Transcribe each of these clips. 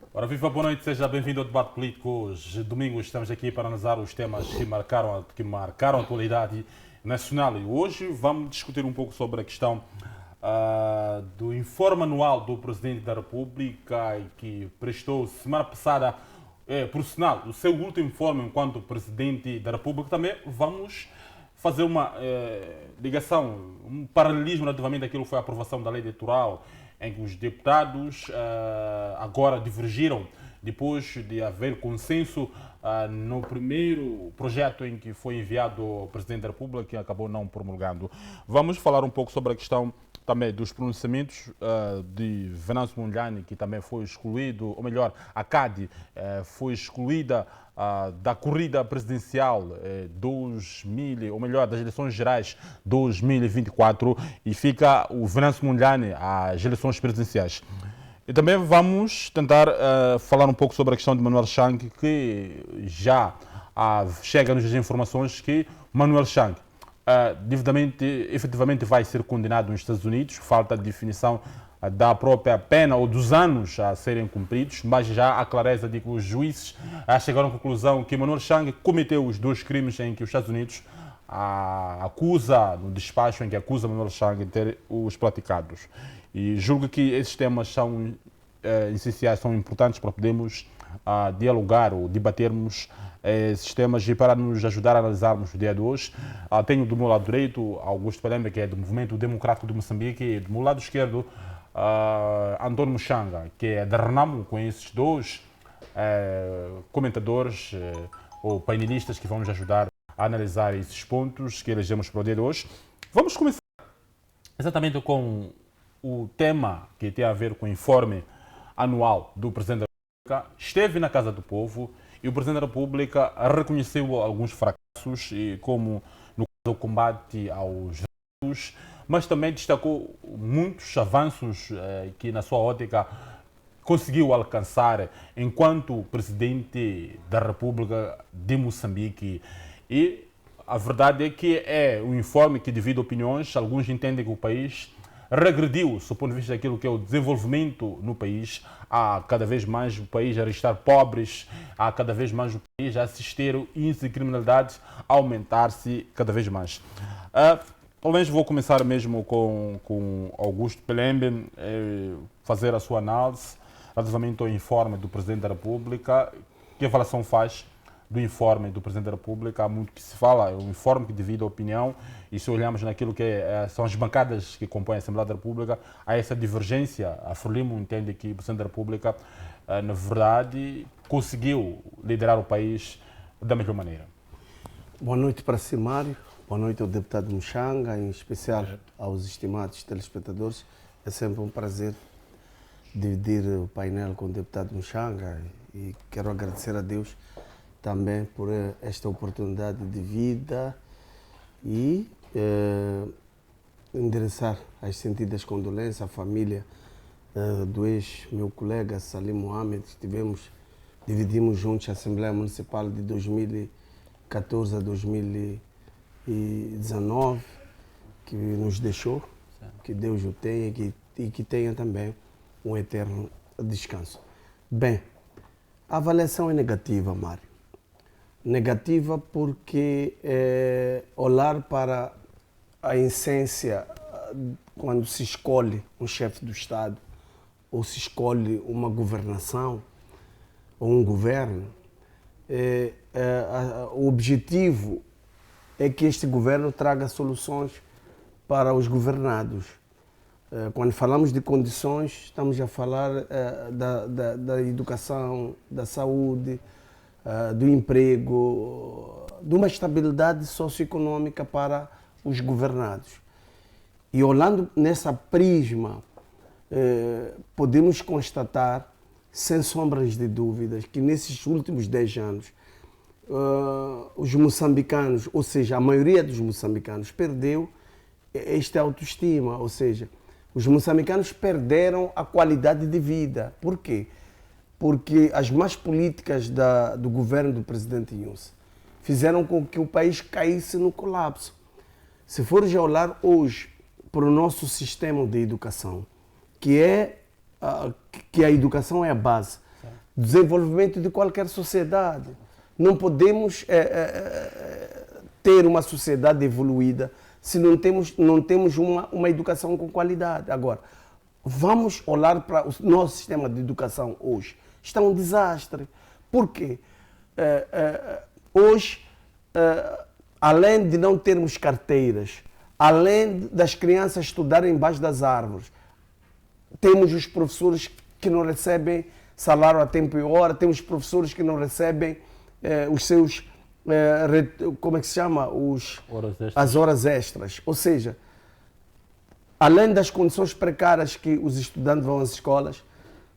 Ora, viva, boa noite, seja bem-vindo ao debate político. Hoje, domingo, estamos aqui para analisar os temas que marcaram a atualidade nacional. E hoje vamos discutir um pouco sobre a questão do informe anual do Presidente da República, que prestou semana passada, por sinal, o seu último informe enquanto Presidente da República. Também vamos fazer uma ligação, um paralelismo relativamente àquilo que foi a aprovação da lei eleitoral, em que os deputados agora divergiram depois de haver consenso no primeiro projeto em que foi enviado ao Presidente da República, que acabou não promulgando. Vamos falar um pouco sobre a questão também dos pronunciamentos de Venâncio Mondlane, que também foi excluído, ou melhor, a CADE foi excluída da corrida presidencial 2000, ou melhor, das eleições gerais 2024, e fica o Venâncio Mondlane às eleições presidenciais. E também vamos tentar falar um pouco sobre a questão de Manuel Chang, que já chega-nos as informações que Manuel Chang efetivamente vai ser condenado nos Estados Unidos. Falta de definição da própria pena ou dos anos a serem cumpridos, mas já há clareza de que os juízes chegaram à conclusão que Manuel Chang cometeu os dois crimes em que os Estados Unidos acusa, no despacho em que acusa Manuel Chang de ter os praticados. E julgo que esses temas são essenciais, são importantes para podermos dialogar ou debatermos esses temas, e para nos ajudar a analisarmos o dia de hoje, tenho do meu lado direito Augusto Pelembe, que é do Movimento Democrático de Moçambique, e do meu lado esquerdo António Muxanga, que é da Renamo, com esses dois comentadores ou painelistas que vão nos ajudar a analisar esses pontos que elegemos para o dia de hoje. Vamos começar exatamente com o tema que tem a ver com o informe anual do Presidente da República. Esteve na Casa do Povo e o Presidente da República reconheceu alguns fracassos, como no caso do combate aos riscos, mas também destacou muitos avanços que, na sua ótica, conseguiu alcançar enquanto Presidente da República de Moçambique. E a verdade é que é um informe que divide opiniões. Alguns entendem que o país regrediu, do ponto de vista daquilo que é o desenvolvimento no país. Há cada vez mais o país a registrar pobres, há cada vez mais o país a assistir o índice de criminalidade a aumentar-se cada vez mais. Pelo menos vou começar mesmo com Augusto Pelembe, fazer a sua análise relativamente ao informe do Presidente da República. Que avaliação faz do informe do Presidente da República? Há muito que se fala, é um informe que divide a opinião, e se olharmos naquilo que são as bancadas que compõem a Assembleia da República, há essa divergência. A Frelimo entende que o Presidente da República, na verdade, conseguiu liderar o país da melhor maneira. Boa noite para si, Mário. Boa noite ao deputado Muxanga, em especial aos estimados telespectadores. É sempre um prazer dividir o painel com o deputado Muxanga, e quero agradecer a Deus também por esta oportunidade de vida e endereçar as sentidas condolências à família do ex-meu colega Salim Mohamed. Dividimos juntos a Assembleia Municipal de 2014 a 2019, que nos deixou, que Deus o tenha e que tenha também um eterno descanso. Bem, a avaliação é negativa, Mário. Negativa porque olhar para a essência quando se escolhe um chefe do Estado ou se escolhe uma governação ou um governo, o objetivo é que este governo traga soluções para os governados. Quando falamos de condições, estamos a falar da educação, da saúde, do emprego, de uma estabilidade socioeconômica para os governados. E olhando nessa prisma, podemos constatar, sem sombras de dúvidas, que nesses últimos 10 anos, os moçambicanos, ou seja, a maioria dos moçambicanos, perdeu esta autoestima, ou seja, os moçambicanos perderam a qualidade de vida. Por quê? Porque as más políticas do governo do presidente Inhosse fizeram com que o país caísse no colapso. Se fores a olhar hoje para o nosso sistema de educação, que a educação é a base, desenvolvimento de qualquer sociedade. Não podemos ter uma sociedade evoluída se não temos uma educação com qualidade. Agora, vamos olhar para o nosso sistema de educação hoje. Está um desastre. Por quê? Hoje, além de não termos carteiras, além das crianças estudarem embaixo das árvores, temos os professores que não recebem salário a tempo e hora, temos professores que não recebem os seus, como é que se chama? As horas extras. Ou seja, além das condições precárias que os estudantes vão às escolas,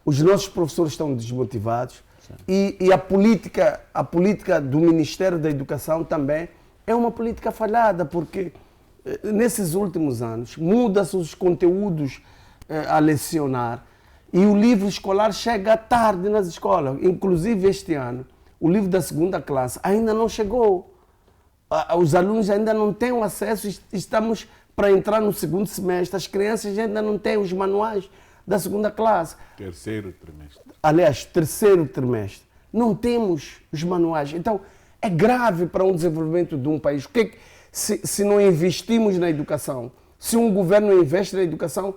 os nossos professores estão desmotivados e a política do Ministério da Educação também é uma política falhada, porque nesses últimos anos muda-se os conteúdos a lecionar e o livro escolar chega tarde nas escolas. Inclusive este ano, o livro da segunda classe ainda não chegou. Os alunos ainda não têm acesso, estamos para entrar no segundo semestre, as crianças ainda não têm os manuais da segunda classe. Terceiro trimestre. Aliás, terceiro trimestre. Não temos os manuais. Então, é grave para um desenvolvimento de um país. Se não investimos na educação, se um governo não investe na educação,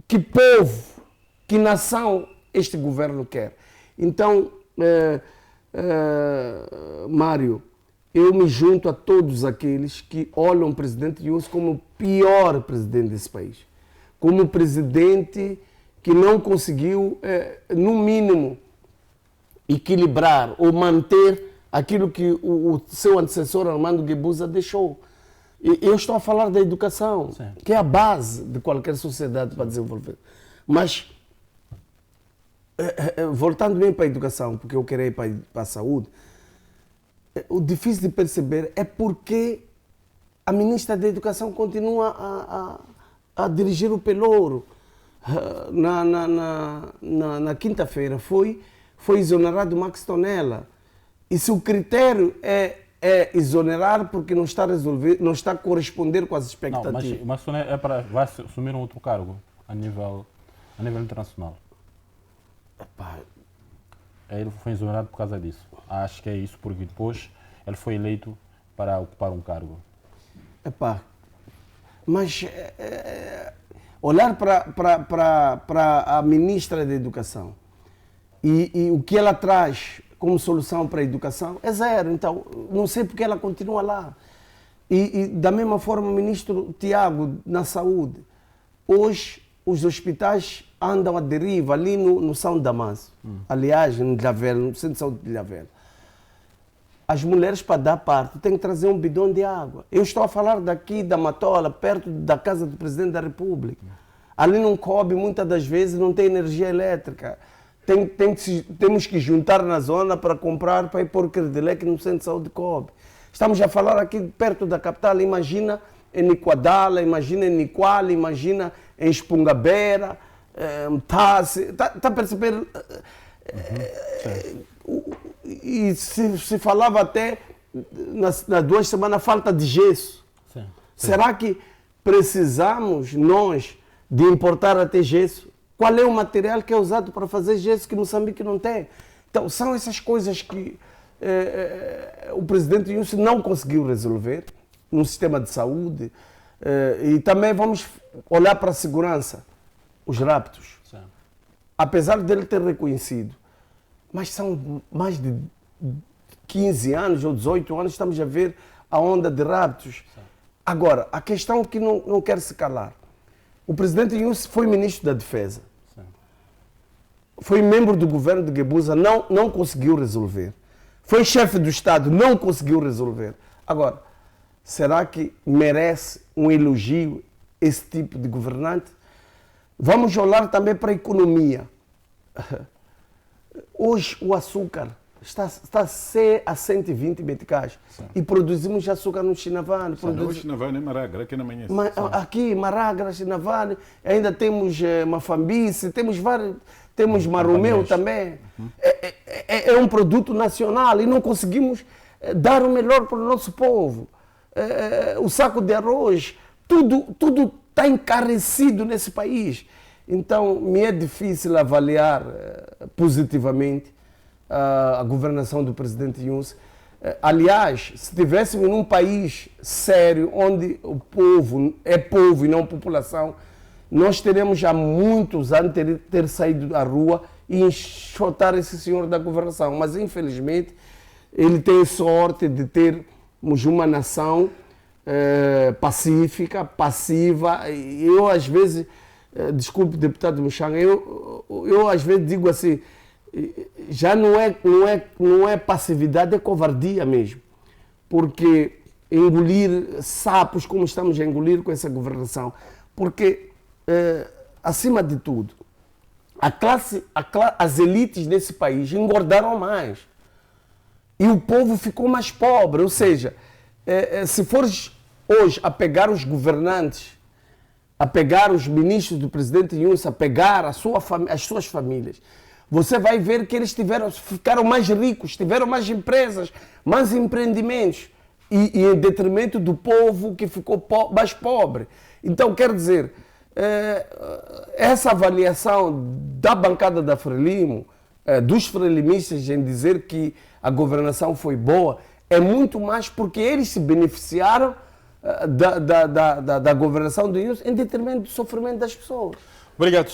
que povo, que nação este governo quer? Então, Mário, eu me junto a todos aqueles que olham o presidente Youssef como o pior presidente desse país. Como o presidente que não conseguiu, no mínimo, equilibrar ou manter aquilo que o seu antecessor, Armando Guebuza, deixou. Eu estou a falar da educação, sim, que é a base de qualquer sociedade para desenvolver. Mas, voltando bem para a educação, porque eu quero ir para a saúde, o difícil de perceber é porque a ministra da Educação continua a dirigir o pelouro. Na quinta-feira foi exonerado Max Tonella. E se o critério é exonerar porque não está a corresponder com as expectativas. Não, mas Max Tonella vai assumir um outro cargo a nível internacional. Epá. Ele foi exonerado por causa disso. Acho que é isso, porque depois ele foi eleito para ocupar um cargo. Epá. Mas olhar para a ministra da Educação e o que ela traz como solução para a educação é zero. Então, não sei porque ela continua lá. E da mesma forma, o ministro Tiago, na saúde. Hoje, os hospitais andam à deriva ali no São Damaso. Aliás, no Ilhavela, no Centro de Saúde de Ilhavela. As mulheres, para dar parto, têm que trazer um bidão de água. Eu estou a falar daqui da Matola, perto da casa do Presidente da República. Ali não coube, muitas das vezes, não tem energia elétrica. Temos que juntar na zona para comprar, para ir pôr Credileque no Centro de Saúde de Cobe. Estamos a falar aqui perto da capital, imagina em Niquadala, imagina em Niquala, imagina em Espungabera, Tassi. Está a perceber? E se falava até, nas 2 semanas, falta de gesso. Sim, sim. Será que precisamos, nós, de importar até gesso? Qual é o material que é usado para fazer gesso que Moçambique não tem? Então, são essas coisas que o presidente Youssef não conseguiu resolver no sistema de saúde. E também vamos olhar para a segurança, os raptos. Sim. Apesar dele ter reconhecido, mas são mais de 15 anos ou 18 anos, estamos a ver a onda de raptos. Sim. Agora, a questão que não quer se calar. O presidente Youssef foi ministro da Defesa. Sim. Foi membro do governo de Guebuza, não conseguiu resolver. Foi chefe do Estado, não conseguiu resolver. Agora, será que merece um elogio esse tipo de governante? Vamos olhar também para a economia. Hoje o açúcar está a 120 meticais e produzimos açúcar no Chinavane. Não, Chinavane é Maragra, aqui na manhã. Aqui, Maragra, Chinavane, ainda temos Mafambice, temos vários, temos Maromeu também. É um produto nacional e não conseguimos dar o melhor para o nosso povo. O saco de arroz, tudo está encarecido nesse país. Então, me é difícil avaliar positivamente a governação do presidente Yunus. Aliás, se estivéssemos num país sério, onde o povo é povo e não população, nós teremos há muitos anos ter saído à rua e enxotar esse senhor da governação. Mas, infelizmente, ele tem sorte de termos uma nação pacífica, passiva. Eu, às vezes, desculpe, deputado Mushanga, eu às vezes digo assim, já não é passividade, é covardia mesmo. Porque engolir sapos como estamos a engolir com essa governação. Porque, acima de tudo, as elites desse país engordaram mais. E o povo ficou mais pobre. Ou seja, se fores hoje a pegar os governantes, a pegar os ministros do presidente Yunus, a pegar as suas famílias, você vai ver que eles ficaram mais ricos, tiveram mais empresas, mais empreendimentos, e em detrimento do povo que ficou mais pobre. Então, quer dizer, essa avaliação da bancada da Frelimo, dos frelimistas em dizer que a governação foi boa, é muito mais porque eles se beneficiaram da governação do Yunus em detrimento do sofrimento das pessoas. Obrigado.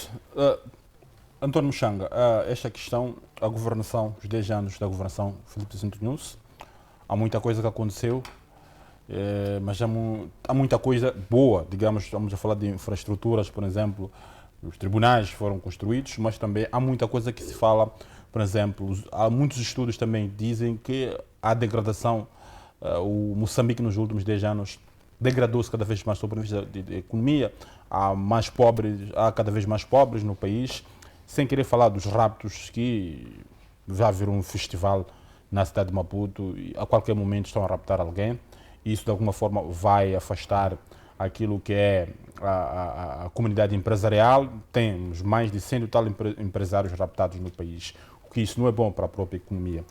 António Mushanga, esta questão, a governação, os 10 anos da governação Filipe Santo Yunus, há muita coisa que aconteceu, mas há muita coisa boa, digamos, estamos a falar de infraestruturas, por exemplo, os tribunais foram construídos, mas também há muita coisa que se fala, por exemplo, há muitos estudos também dizem que há degradação, o Moçambique nos últimos 10 anos degradou-se cada vez mais do ponto de vista de economia, há cada vez mais pobres no país, sem querer falar dos raptos que já viram um festival na cidade de Maputo e a qualquer momento estão a raptar alguém. E isso de alguma forma vai afastar aquilo que é a comunidade empresarial. Temos mais de 100 tal empresários raptados no país, o que isso não é bom para a própria economia.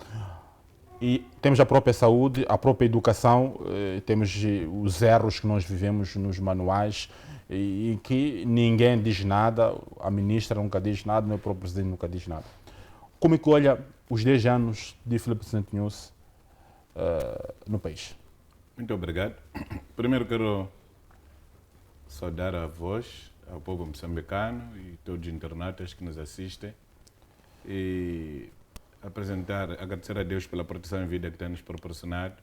E temos a própria saúde, a própria educação, temos os erros que nós vivemos nos manuais e que ninguém diz nada, a ministra nunca diz nada, o próprio presidente nunca diz nada. Como é que olha os 10 anos de Filipe Santo Yunus no país? Muito obrigado. Primeiro quero saudar a vós, ao povo moçambicano e todos os internautas que nos assistem e agradecer a Deus pela proteção em vida que tem nos proporcionado,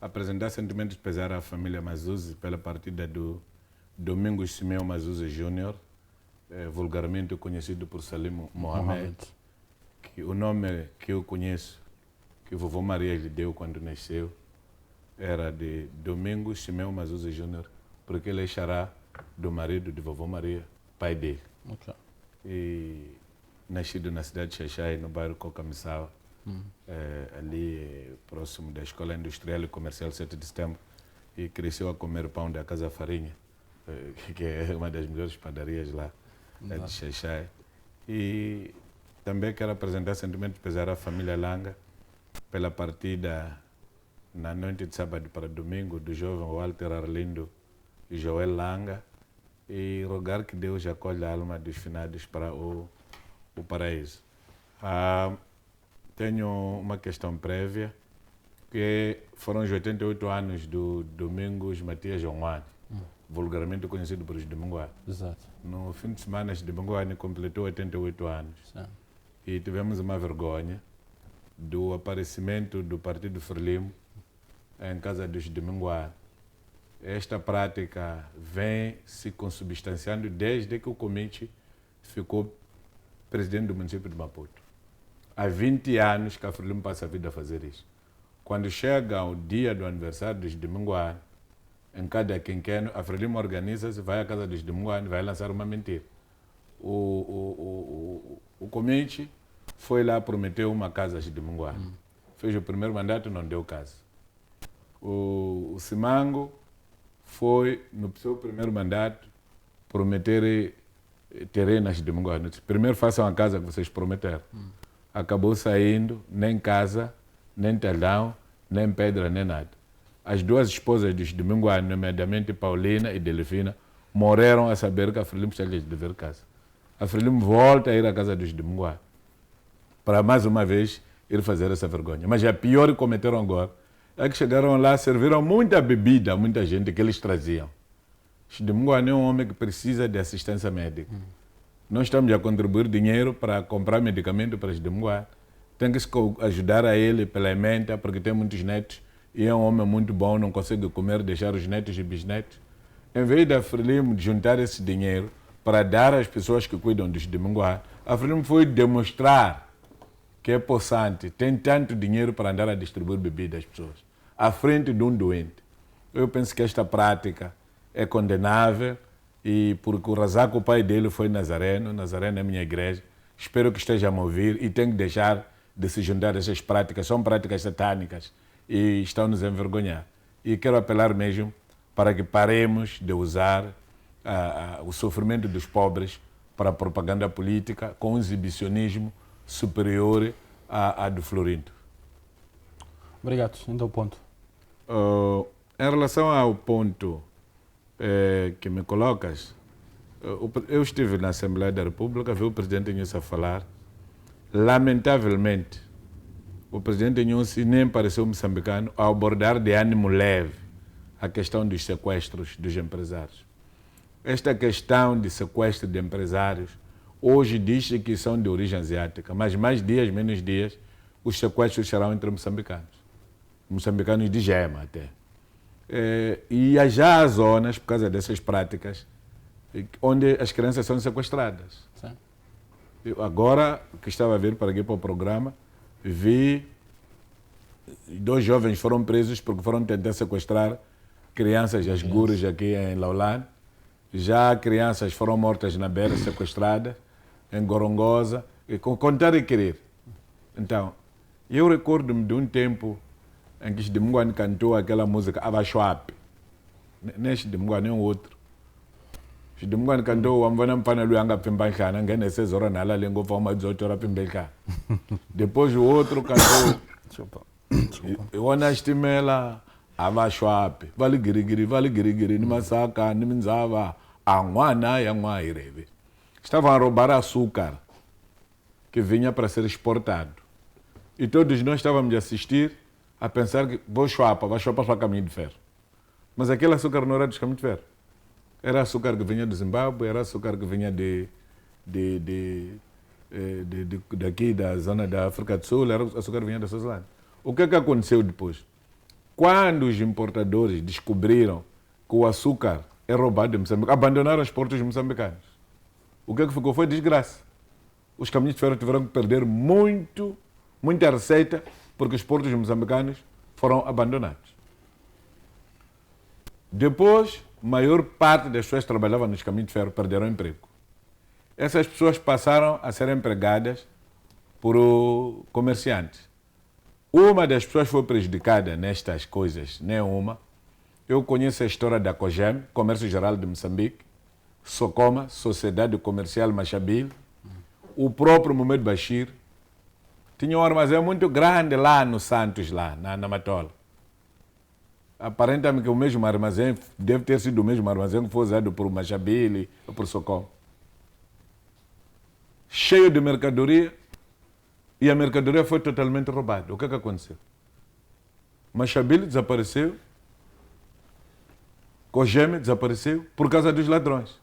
apresentar sentimentos de pesar à família Mazuzi pela partida do Domingos Simeu Mazuzi Júnior, vulgarmente conhecido por Salim Mohamed, que o nome que eu conheço, que vovô Maria lhe deu quando nasceu, era de Domingos Simeu Mazuzi Júnior, porque ele é xará do marido de vovô Maria, pai dele. Okay. E nascido na cidade de Xaixai, no bairro Cocamissau, ali próximo da Escola Industrial e Comercial 7 de Setembro, e cresceu a comer pão da Casa Farinha, que é uma das melhores padarias lá de Xaixai. E também quero apresentar sentimento de pesar à família Langa pela partida na noite de sábado para domingo do jovem Walter Arlindo e Joel Langa e rogar que Deus acolha a alma dos finados para o paraíso. Tenho uma questão prévia, que foram os 88 anos do Domingos Matias Jongwane, vulgarmente conhecido por os Dominguane. Exato. No fim de semana, os Dominguane completou 88 anos. Sim. E tivemos uma vergonha do aparecimento do Partido Frelimo em casa dos Dominguane. Esta prática vem se consubstanciando desde que o Comite ficou presidente do município de Maputo. Há 20 anos que a Frelimo passa a vida a fazer isso. Quando chega o dia do aniversário dos Dominguane, em cada quinquênio, a Frelimo organiza-se, vai à casa dos Dominguane, vai lançar uma mentira. O Comite foi lá, prometeu uma casa aos Dominguane. Fez o primeiro mandato, não deu casa. O Simango foi, no seu primeiro mandato, prometer terrenos de Dominguane. Primeiro façam a casa que vocês prometeram. Acabou saindo, nem casa, nem telhão, nem pedra, nem nada. As duas esposas dos Dominguane, nomeadamente Paulina e Delfina, morreram a saber que a Frelimo está lhes dever casa. A Frelimo volta a ir à casa dos Dominguane para, mais uma vez, ir fazer essa vergonha. Mas a pior que cometeram agora é que chegaram lá, serviram muita bebida a muita gente que eles traziam. Xidemungwane é um homem que precisa de assistência médica. Nós estamos a contribuir dinheiro para comprar medicamento para Xidemungwane. Tem que se ajudar a ele pela emenda, porque tem muitos netos e é um homem muito bom, não consegue comer, deixar os netos e bisnetos. Em vez da Frelimo juntar esse dinheiro para dar às pessoas que cuidam dos Xidemungwane, a Frelimo foi demonstrar que é possante, tem tanto dinheiro para andar a distribuir bebida às pessoas, à frente de um doente. Eu penso que esta prática é condenável e porque o Razak, o pai dele, foi Nazareno é a minha igreja, espero que esteja a me ouvir e tem que deixar de se juntar a essas práticas, são práticas satânicas e estão nos a envergonhar. E quero apelar mesmo para que paremos de usar o sofrimento dos pobres para a propaganda política com um exibicionismo superior à do Florindo. Obrigado. Então, o ponto. Em relação ao ponto que me colocas, eu estive na Assembleia da República, vi o presidente Inhosse a falar. Lamentavelmente, o presidente Inhosse nem pareceu moçambicano ao abordar de ânimo leve a questão dos sequestros dos empresários. Esta questão de sequestro de empresários, hoje diz-se que são de origem asiática, mas mais dias, menos dias, os sequestros serão entre moçambicanos de gema até. E já há zonas, por causa dessas práticas, onde as crianças são sequestradas. Sim. Eu, agora que estava a vir para aqui para o programa, vi 2 jovens foram presos porque foram tentar sequestrar crianças, as guras aqui em Laulan. Já crianças foram mortas na beira, sequestradas, em Gorongosa, e contar e querer. Então, eu recordo-me de um tempo em que Xidemungwane cantou aquela música Abaixoape. Nem Xidemungwane, nem outro. Xidemungwane cantou o Amvana Mpana Luanga Pimbaixana, ngene 6 horas na língua, foi uma 18 horas Pimbaixana. Depois o outro cantou Iwana Estimela Abaixoape. Vale girigiri, Nimasaka, Niminzava, Anguana e Anguaireve. Estavam a roubar açúcar que vinha para ser exportado. E todos nós estávamos a assistir a pensar que vai chuapa para caminho de ferro. Mas aquele açúcar não era dos caminhos de ferro. Era açúcar que vinha do Zimbábue, era açúcar que vinha daqui da zona da África do Sul, era açúcar que vinha da Suazilândia. O que é que aconteceu depois? Quando os importadores descobriram que o açúcar é roubado de Moçambique, abandonaram os portos moçambicanos. O que é que ficou? Foi desgraça. Os caminhos de ferro tiveram que perder muita receita porque os portos moçambicanos foram abandonados. Depois, a maior parte das pessoas que trabalhavam nos caminhos de ferro perderam o emprego. Essas pessoas passaram a ser empregadas por comerciantes. Uma das pessoas foi prejudicada nestas coisas, nem uma. Eu conheço a história da COGEM, Comércio Geral de Moçambique, Socoma, Sociedade Comercial Machabil, o próprio Mohamed Bashir. Tinha um armazém muito grande lá no Santos, lá na Matola. Aparentemente que o mesmo armazém deve ter sido o mesmo armazém que foi usado por Machabil e por Socoma. Cheio de mercadoria, e a mercadoria foi totalmente roubada. O que é que aconteceu? Machabil desapareceu, Cogeme desapareceu por causa dos ladrões.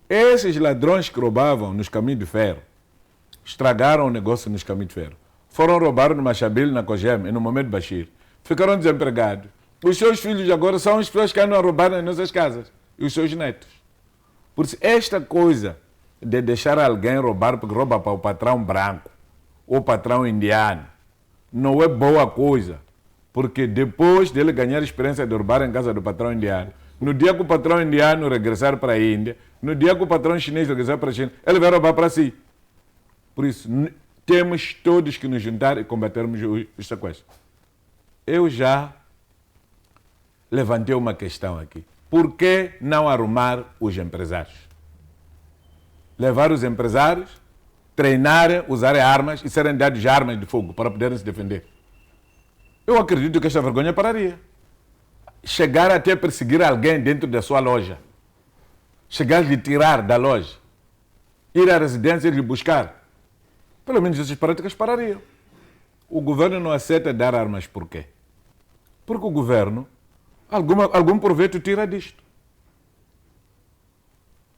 Esses ladrões que roubavam nos caminhos de ferro, estragaram o negócio nos caminhos de ferro. Foram roubar no Machabil, na Cogeme e no Mohamed Bashir. Ficaram desempregados. Os seus filhos agora são as pessoas que andam a roubar nas nossas casas. E os seus netos. Por isso, esta coisa de deixar alguém roubar porque rouba para o patrão branco ou patrão indiano não é boa coisa. Porque depois dele ganhar a experiência de roubar em casa do patrão indiano, no dia que o patrão indiano regressar para a Índia, no dia que o patrão chinês regressar para a China, ele vai roubar para si. Por isso, temos todos que nos juntar e combatermos os sequestros. Eu já levantei uma questão aqui. Por que não arrumar os empresários? Levar os empresários, treinarem, usarem armas e serem dados armas de fogo para poderem se defender. Eu acredito que esta vergonha pararia. Chegar até perseguir alguém dentro da sua loja. Chegar a lhe tirar da loja. Ir à residência e lhe buscar. Pelo menos essas práticas parariam. o governo não aceita dar armas por quê? Porque o governo, algum proveito tira disto.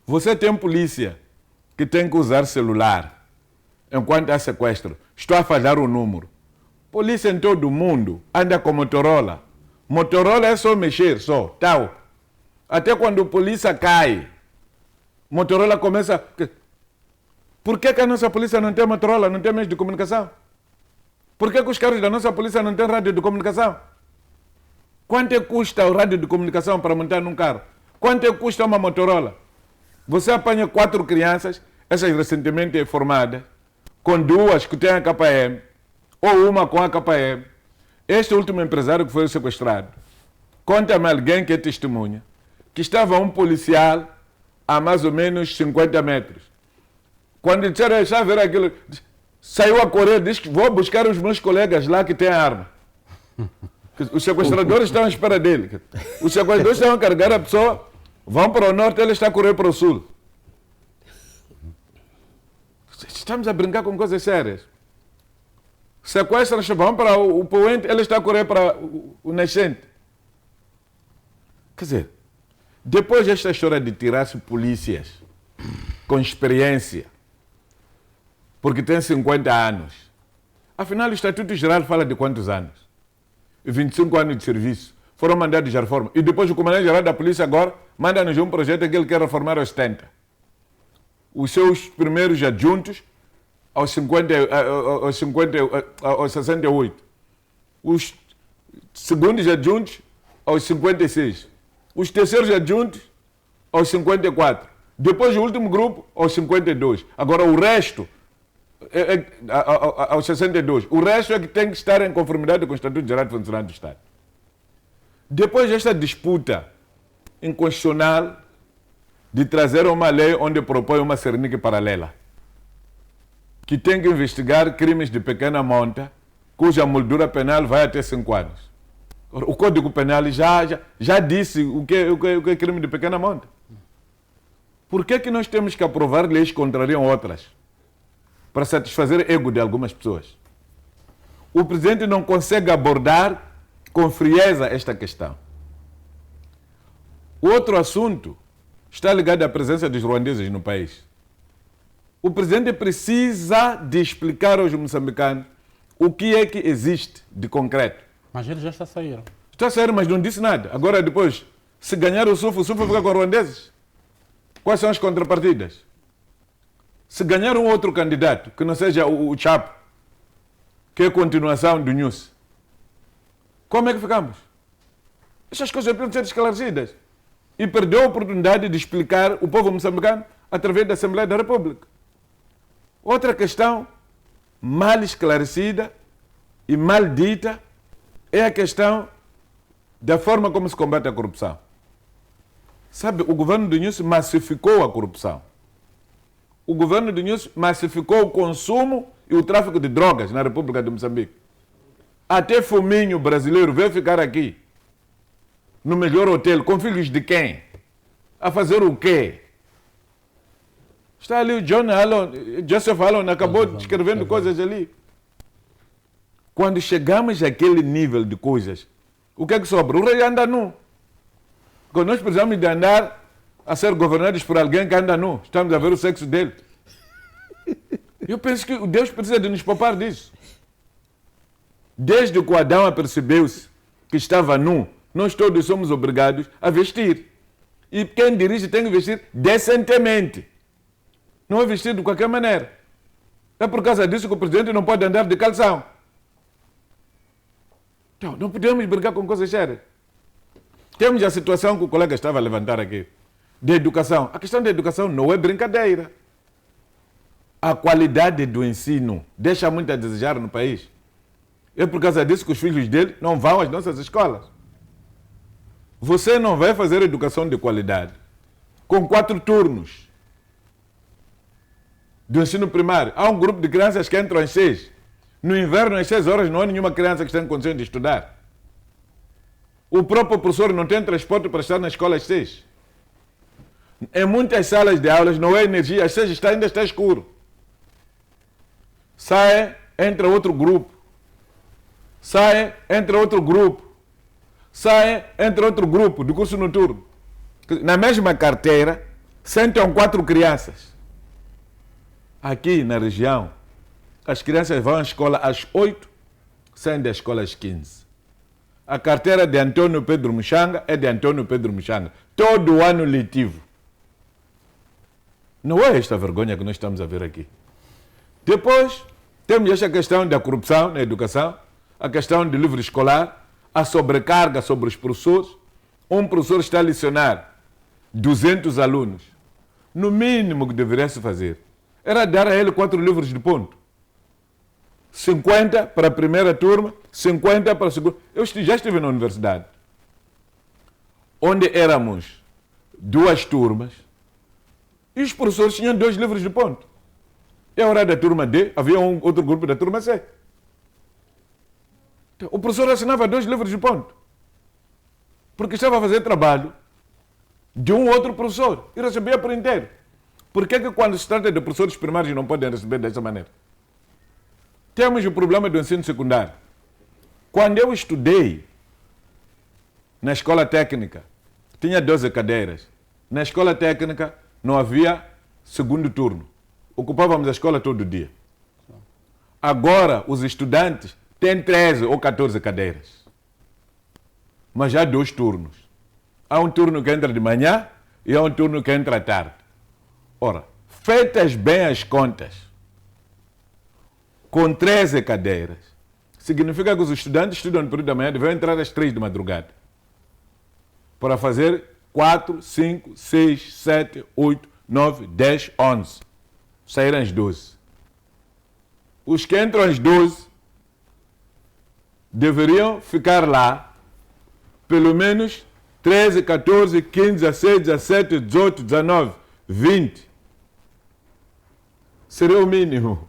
Você tem polícia que tem que usar celular enquanto há sequestro. Estou a falhar o número. Polícia em todo o mundo anda com Motorola. Motorola é só mexer, só, tal. Até quando a polícia cai, Motorola começa... Por que a nossa polícia não tem Motorola, não tem meios de comunicação? Por que os carros da nossa polícia não têm rádio de comunicação? Quanto é que custa o rádio de comunicação para montar num carro? Quanto é que custa uma Motorola? Você apanha 4 crianças, essas recentemente formadas, com 2 que têm a KM, ou uma com a KM. Este último empresário que foi sequestrado, conta-me alguém que é testemunha, que estava um policial a mais ou menos 50 metros. Quando disseram, está a ver aquilo, saiu a correr, disse que vou buscar os meus colegas lá que têm arma. Os sequestradores estão à espera dele. Os sequestradores estão a carregar a pessoa, vão para o norte, ele está a correr para o sul. Estamos a brincar com coisas sérias. Sequestram, vão para o poente, ele está a correr para o nascente. Quer dizer, depois desta história de tirar-se polícias com experiência, porque tem 50 anos, afinal o Estatuto Geral fala de quantos anos? 25 anos de serviço. Foram mandados à reforma. E depois o comandante-geral da polícia agora manda-nos um projeto que ele quer reformar aos 70. Os seus primeiros adjuntos aos 68. Os segundos adjuntos aos 56. Os terceiros adjuntos aos 54. Depois o último grupo aos 52. Agora o resto aos 62. O resto é que tem que estar em conformidade com o Estatuto Geral de Funcionário do Estado. Depois desta disputa inconstitucional de trazer uma lei onde propõe uma Cernic paralela, que tem que investigar crimes de pequena monta, cuja moldura penal vai até 5 anos. O Código Penal já disse o que é crime de pequena monta. Por que nós temos que aprovar leis que contrariam outras? Para satisfazer o ego de algumas pessoas. O presidente não consegue abordar com frieza esta questão. O outro assunto está ligado à presença dos ruandeses no país. O presidente precisa de explicar aos moçambicanos o que é que existe de concreto. Mas eles já saíram. Está a sair, mas não disse nada. Agora depois, se ganhar o SUF fica com ruandeses. Quais são as contrapartidas? Se ganhar um outro candidato, que não seja o Chapo, que é a continuação do News, como é que ficamos? Essas coisas precisam ser esclarecidas. E perdeu a oportunidade de explicar o povo moçambicano através da Assembleia da República. Outra questão mal esclarecida e mal dita é a questão da forma como se combate a corrupção. Sabe, o governo do News massificou a corrupção. O governo do News massificou o consumo e o tráfico de drogas na República de Moçambique. Até fuminho brasileiro veio ficar aqui, no melhor hotel, com filhos de quem? A fazer o quê? Está ali o Joseph Allen acabou escrevendo coisas ali. Quando chegamos àquele nível de coisas, o que é que sobra? O rei anda nu. Quando nós precisamos de andar a ser governados por alguém que anda nu, estamos a ver o sexo dele. Eu penso que Deus precisa de nos poupar disso. Desde que o Adão apercebeu-se que estava nu, nós todos somos obrigados a vestir. E quem dirige tem que vestir decentemente. Não é vestir de qualquer maneira. É por causa disso que o presidente não pode andar de calção. Então, não podemos brigar com coisas sérias. Temos a situação que o colega estava a levantar aqui, de educação. A questão da educação não é brincadeira. A qualidade do ensino deixa muito a desejar no país. É por causa disso que os filhos dele não vão às nossas escolas. Você não vai fazer educação de qualidade com 4 turnos do ensino primário. Há um grupo de crianças que entram às 6. No inverno, às 6 horas, não há nenhuma criança que esteja em condições de estudar. O próprio professor não tem transporte para estar na escola às 6. Em muitas salas de aulas não há energia, às 6 ainda está escuro. Sai, entra outro grupo saem, entra outro grupo, saem, entra outro grupo de curso noturno. Na mesma carteira, sentam 4 crianças. Aqui na região, as crianças vão à escola às 8, saem da escola às 15. A carteira de Antônio Pedro Muxanga é de Antônio Pedro Muxanga. Todo ano letivo. Não é esta vergonha que nós estamos a ver aqui. Depois, temos esta questão da corrupção na educação, a questão do livro escolar, a sobrecarga sobre os professores. Um professor está a lecionar 200 alunos. No mínimo que deveria se fazer era dar a ele 4 livros de ponto. 50 para a primeira turma, 50 para a segunda. Eu já estive na universidade, onde éramos 2 turmas e os professores tinham 2 livros de ponto. E a hora da turma D, havia outro grupo da turma C. Então, o professor assinava 2 livros de ponto, porque estava a fazer trabalho de um outro professor e recebia por inteiro. Por que quando se trata de professores primários não podem receber dessa maneira? Temos o problema do ensino secundário. Quando eu estudei na escola técnica, tinha 12 cadeiras. Na escola técnica não havia segundo turno. Ocupávamos a escola todo dia. Agora os estudantes têm 13 ou 14 cadeiras. Mas há 2 turnos. Há um turno que entra de manhã e há um turno que entra à tarde. Ora, feitas bem as contas, com 13 cadeiras, significa que os estudantes estudam no período da manhã devem entrar às 3 da madrugada para fazer 4, 5, 6, 7, 8, 9, 10, 11. Saírem às 12. Os que entram às 12 deveriam ficar lá pelo menos 13, 14, 15, 16, 17, 18, 19, 20. Seria o mínimo,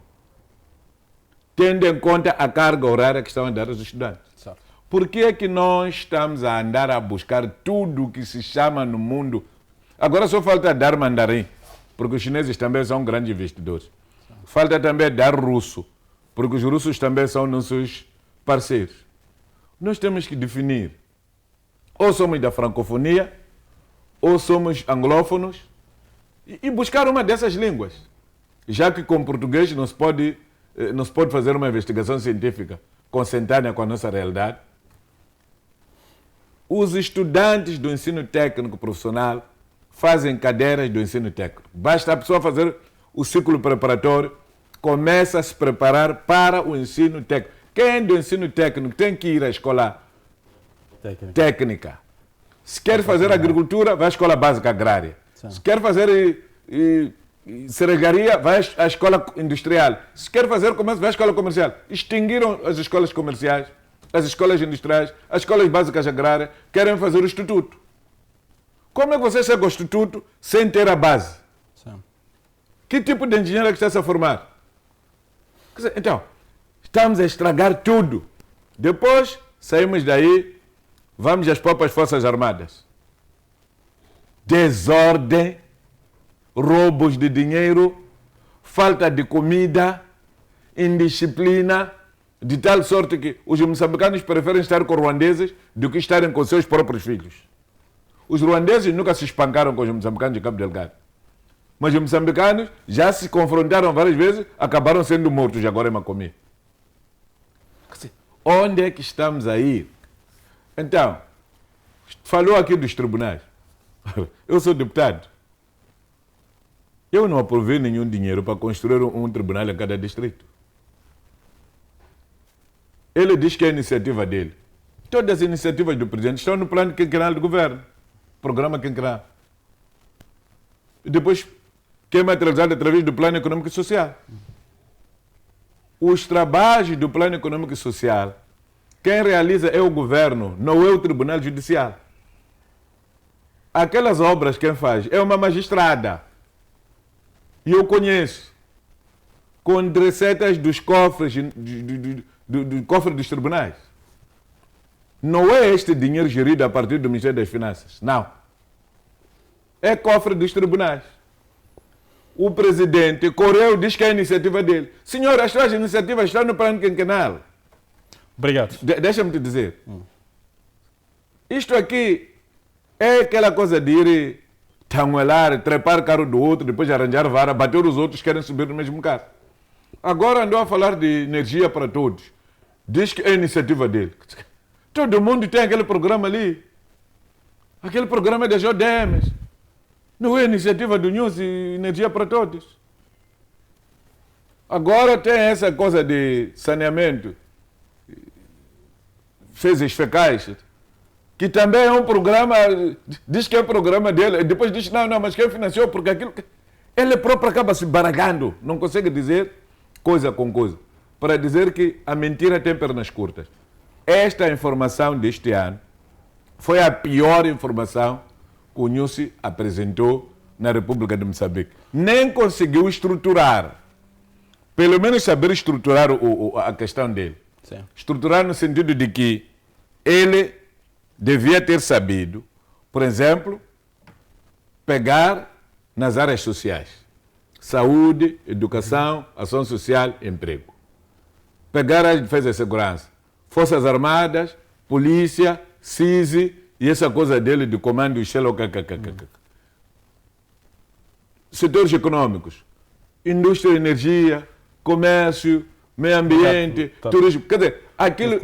tendo em conta a carga horária que estão a dar aos estudantes. Certo. Por que é que nós estamos a andar a buscar tudo o que se chama no mundo? Agora só falta dar mandarim, porque os chineses também são grandes investidores. Certo. Falta também dar russo, porque os russos também são nossos parceiros. Nós temos que definir, ou somos da francofonia, ou somos anglófonos, e buscar uma dessas línguas. Já que com português não se pode fazer uma investigação científica consentânea com a nossa realidade. Os estudantes do ensino técnico profissional fazem cadeiras do ensino técnico. Basta a pessoa fazer o ciclo preparatório, começa a se preparar para o ensino técnico. Quem é do ensino técnico tem que ir à escola técnica. Se quer fazer agricultura, vai à escola básica agrária. Sim. Se quer fazer serraria, vai à escola industrial. Se quer fazer comércio, vai à escola comercial. Extinguiram as escolas comerciais, as escolas industriais, as escolas básicas agrárias, querem fazer o instituto. Como é que você chega ao instituto sem ter a base? Sim. Que tipo de engenheiro é que está a formar? Então, estamos a estragar tudo. Depois, saímos daí, vamos às próprias Forças Armadas. Desordem, roubos de dinheiro, falta de comida, indisciplina, de tal sorte que os moçambicanos preferem estar com ruandeses do que estarem com seus próprios filhos. Os ruandeses nunca se espancaram com os moçambicanos de Cabo Delgado. Mas os moçambicanos já se confrontaram várias vezes, acabaram sendo mortos agora em Macomê. Onde é que estamos a ir? Então, falou aqui dos tribunais. Eu sou deputado. Eu não aprovei nenhum dinheiro para construir um tribunal a cada distrito. Ele diz que é a iniciativa dele. Todas as iniciativas do presidente estão no plano quinquenal do governo. Programa quinquenal. E depois, que é materializado através do plano econômico e social. Os trabalhos do plano econômico e social, quem realiza é o governo, não é o tribunal judicial. Aquelas obras quem faz é uma magistrada. E eu conheço, com receitas dos cofres, do cofre dos tribunais. Não é este dinheiro gerido a partir do Ministério das Finanças, não. É cofre dos tribunais. O presidente Correio diz que é a iniciativa dele. Senhor, as suas iniciativas estão no plano quinquenal. Obrigado. Deixa-me te dizer. Isto aqui é aquela coisa de ir tanguelar, trepar carro do outro, depois arranjar vara, bater os outros que querem subir no mesmo carro. Agora andou a falar de energia para todos. Diz que é a iniciativa dele. Todo mundo tem aquele programa ali. Aquele programa é da JDMs. Não é iniciativa do News e energia para todos. Agora tem essa coisa de saneamento, fezes fecais, que também é um programa, diz que é um programa dele, depois diz não, mas quem financiou, porque aquilo... Ele próprio acaba se baragando, não consegue dizer coisa com coisa, para dizer que a mentira tem pernas curtas. Esta informação deste ano foi a pior informação que o Nyusi apresentou na República de Moçambique. Nem conseguiu estruturar, pelo menos saber estruturar a questão dele. Sim. Estruturar no sentido de que ele devia ter sabido, por exemplo, pegar nas áreas sociais. Saúde, educação, ação social, emprego. Pegar a defesa e segurança. Forças Armadas, polícia, CISI e essa coisa dele de comando Shell. Setores econômicos. Indústria e energia, comércio, meio ambiente, turismo. Quer dizer, aquilo...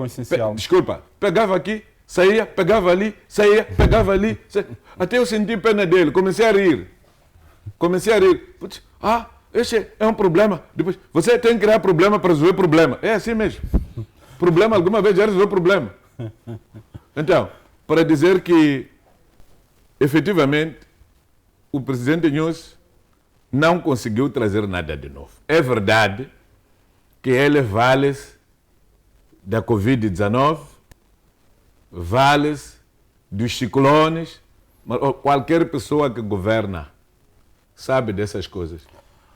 Desculpa, pegava aqui, saía, pegava ali, saía, pegava ali. Saía. Até eu senti pena dele, comecei a rir. Putz, esse é um problema. Depois, você tem que criar problema para resolver problema. É assim mesmo. Problema alguma vez já resolveu problema. Então, para dizer que, efetivamente, o presidente Nyusi não conseguiu trazer nada de novo. É verdade que ele vale-se da Covid-19, vale-se dos ciclones, mas qualquer pessoa que governa sabe dessas coisas.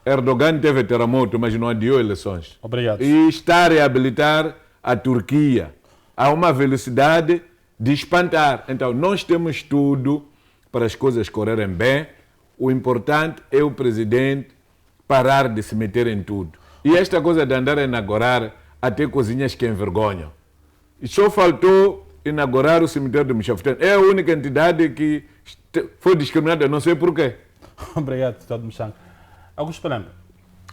Erdogan teve terremoto, mas não adiou eleições. Obrigado. E está a reabilitar a Turquia a uma velocidade de espantar. Então, nós temos tudo para as coisas correrem bem. O importante é o presidente parar de se meter em tudo. E esta coisa de andar a inaugurar até cozinhas que envergonham. E só faltou inaugurar o cemitério de Mchafutene. É a única entidade que foi discriminada, não sei porquê. Obrigado, deputado Mchang. Augusto Palamba,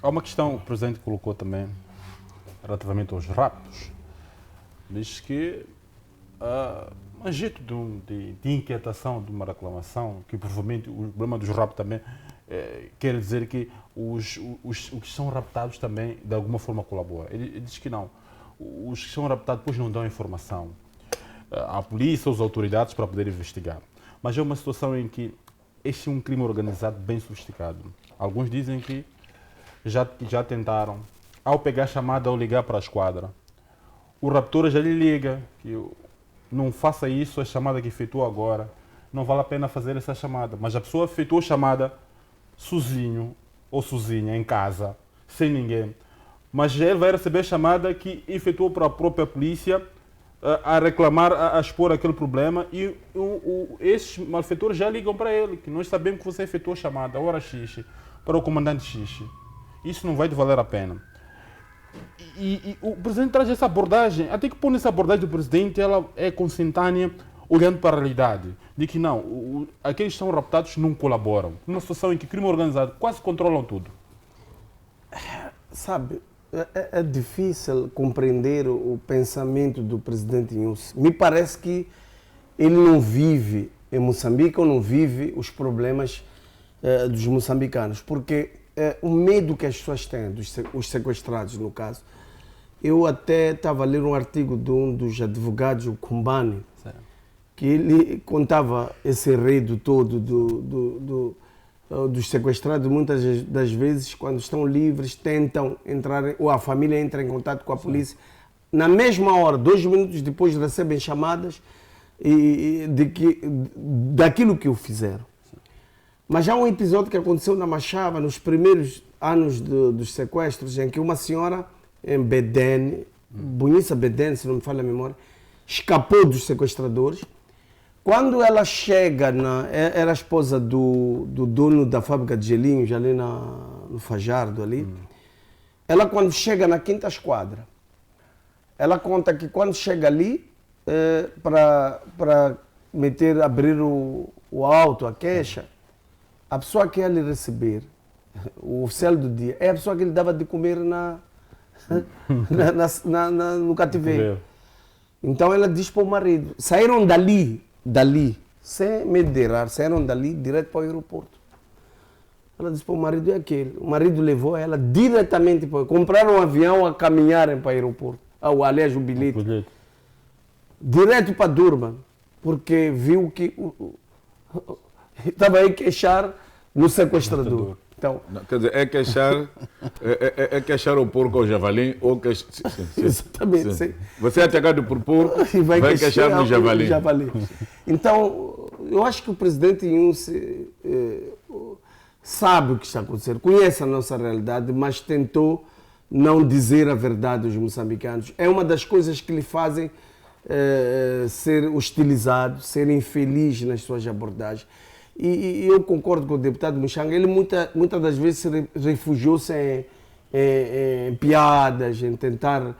há uma questão que o presidente colocou também relativamente aos raptos. Diz que um jeito de inquietação, de uma reclamação, que provavelmente o problema dos raptos também quer dizer que os que são raptados também de alguma forma colaboram. Ele diz que não. Os que são raptados depois não dão informação à polícia, às autoridades para poder investigar. Mas é uma situação em que este é um crime organizado bem sofisticado. Alguns dizem que já tentaram, ao pegar a chamada, ao ligar para a esquadra, o raptor já lhe liga que não faça isso, a chamada que efetuou agora, não vale a pena fazer essa chamada. Mas a pessoa efetuou a chamada sozinho ou sozinha, em casa, sem ninguém. Mas ele vai receber a chamada que efetuou para a própria polícia a reclamar, a expor aquele problema, e esses malfeitores já ligam para ele, que nós sabemos que você efetuou a chamada, a hora X, para o comandante X. Isso não vai te valer a pena. E o presidente traz essa abordagem, até que põe essa abordagem do presidente, ela é consentânea, olhando para a realidade, de que não, aqueles que são raptados não colaboram. Numa situação em que o crime organizado quase controlam tudo. Sabe, é difícil compreender o pensamento do presidente Nyusi. Me parece que ele não vive em Moçambique ou não vive os problemas dos moçambicanos, porque o medo que as pessoas têm, os sequestrados no caso. Eu até estava a ler um artigo de um dos advogados, o Kumbani, que ele contava esse enredo todo dos sequestrados. Muitas das vezes, quando estão livres, tentam entrar, ou a família entra em contato com a polícia. Na mesma hora, 2 minutos depois, recebem chamadas daquilo que o fizeram. Mas há um episódio que aconteceu na Machava, nos primeiros anos dos sequestros, em que uma senhora em Bedene, Bonissa Bedene, se não me falha a memória, escapou dos sequestradores. Quando ela chega, era a esposa do dono da fábrica de gelinhos, ali no Fajardo, ali. Ela, quando chega na 5ª esquadra, Ela conta que quando chega ali, para abrir o auto, a queixa, a pessoa que ia lhe receber, o oficial do dia, é a pessoa que lhe dava de comer no cativeiro. Então ela diz para o marido, saíram dali, sem medo de errar, saíram dali direto para o aeroporto. Ela disse para o marido, é aquele. O marido levou ela diretamente para... Compraram um avião a caminharem para o aeroporto. Aliás, o bilhete. Direto para Durban, porque viu que estava a queixar no sequestrador. Então, não, quer dizer, é queixar o porco ou o javali, ou exatamente. Sim. Você é atacado por porco e vai queixar no javali. Então, eu acho que o presidente Inhouse sabe o que está acontecendo, conhece a nossa realidade, mas tentou não dizer a verdade aos moçambicanos. É uma das coisas que lhe fazem ser hostilizado, ser infeliz nas suas abordagens. E eu concordo com o deputado Muchanga, ele muitas das vezes se refugiou-se em piadas, em tentar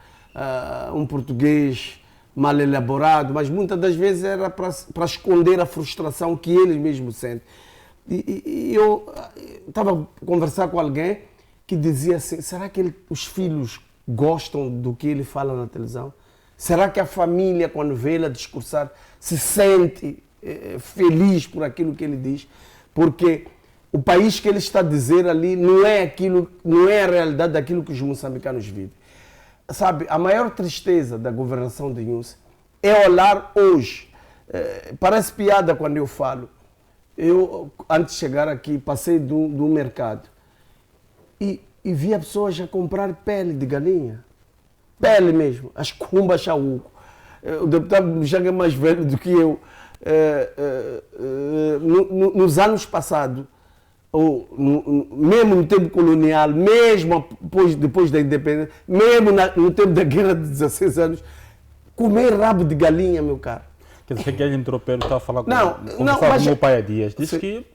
um português mal elaborado, mas muitas das vezes era para esconder a frustração que ele mesmo sente. E eu estava a conversar com alguém que dizia assim, será que os filhos gostam do que ele fala na televisão? Será que a família, quando vê ele discursar, se sente feliz por aquilo que ele diz? Porque o país que ele está a dizer ali não é a realidade daquilo que os moçambicanos vivem. Sabe, a maior tristeza da governação de Inhouse é olhar hoje. Parece piada quando eu falo. Eu, antes de chegar aqui, passei do mercado e via pessoas a comprar pele de galinha. Pele mesmo, as cumbas chauco. O deputado Muchanga é mais velho do que eu. Nos anos passados, mesmo no tempo colonial, mesmo depois da independência, mesmo no tempo da guerra de 16 anos, comer rabo de galinha, meu caro. Quer dizer, que ele entrou pelo, estava a falar com mas o meu pai há dias. Disse que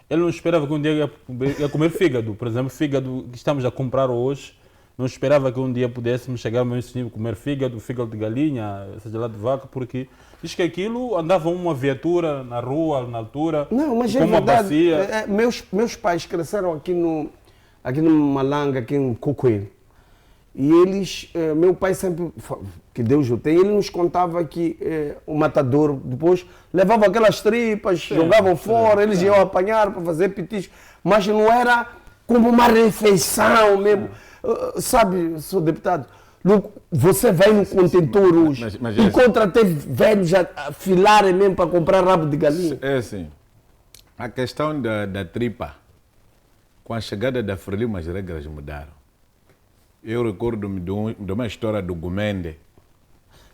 ele não esperava que um dia ia comer fígado. Por exemplo, fígado que estamos a comprar hoje, não esperava que um dia pudéssemos chegar ao mesmo nível, comer fígado de galinha, seja lá de vaca, porque diz que aquilo andava uma viatura na rua, na altura, não, mas com uma bacia. Meus pais cresceram aqui no Malanga, aqui em Cocoelho. E eles, meu pai sempre, que Deus o tem, ele nos contava que o matador depois levava aquelas tripas, jogavam fora, eles iam apanhar para fazer petisco, mas não era como uma refeição mesmo. Sabe, senhor deputado, você vai no contentor hoje, encontra até velhos a filarem mesmo para comprar rabo de galinha. É assim, a questão da tripa, com a chegada da Frelimo as regras mudaram. Eu recordo-me de uma história do Gumende,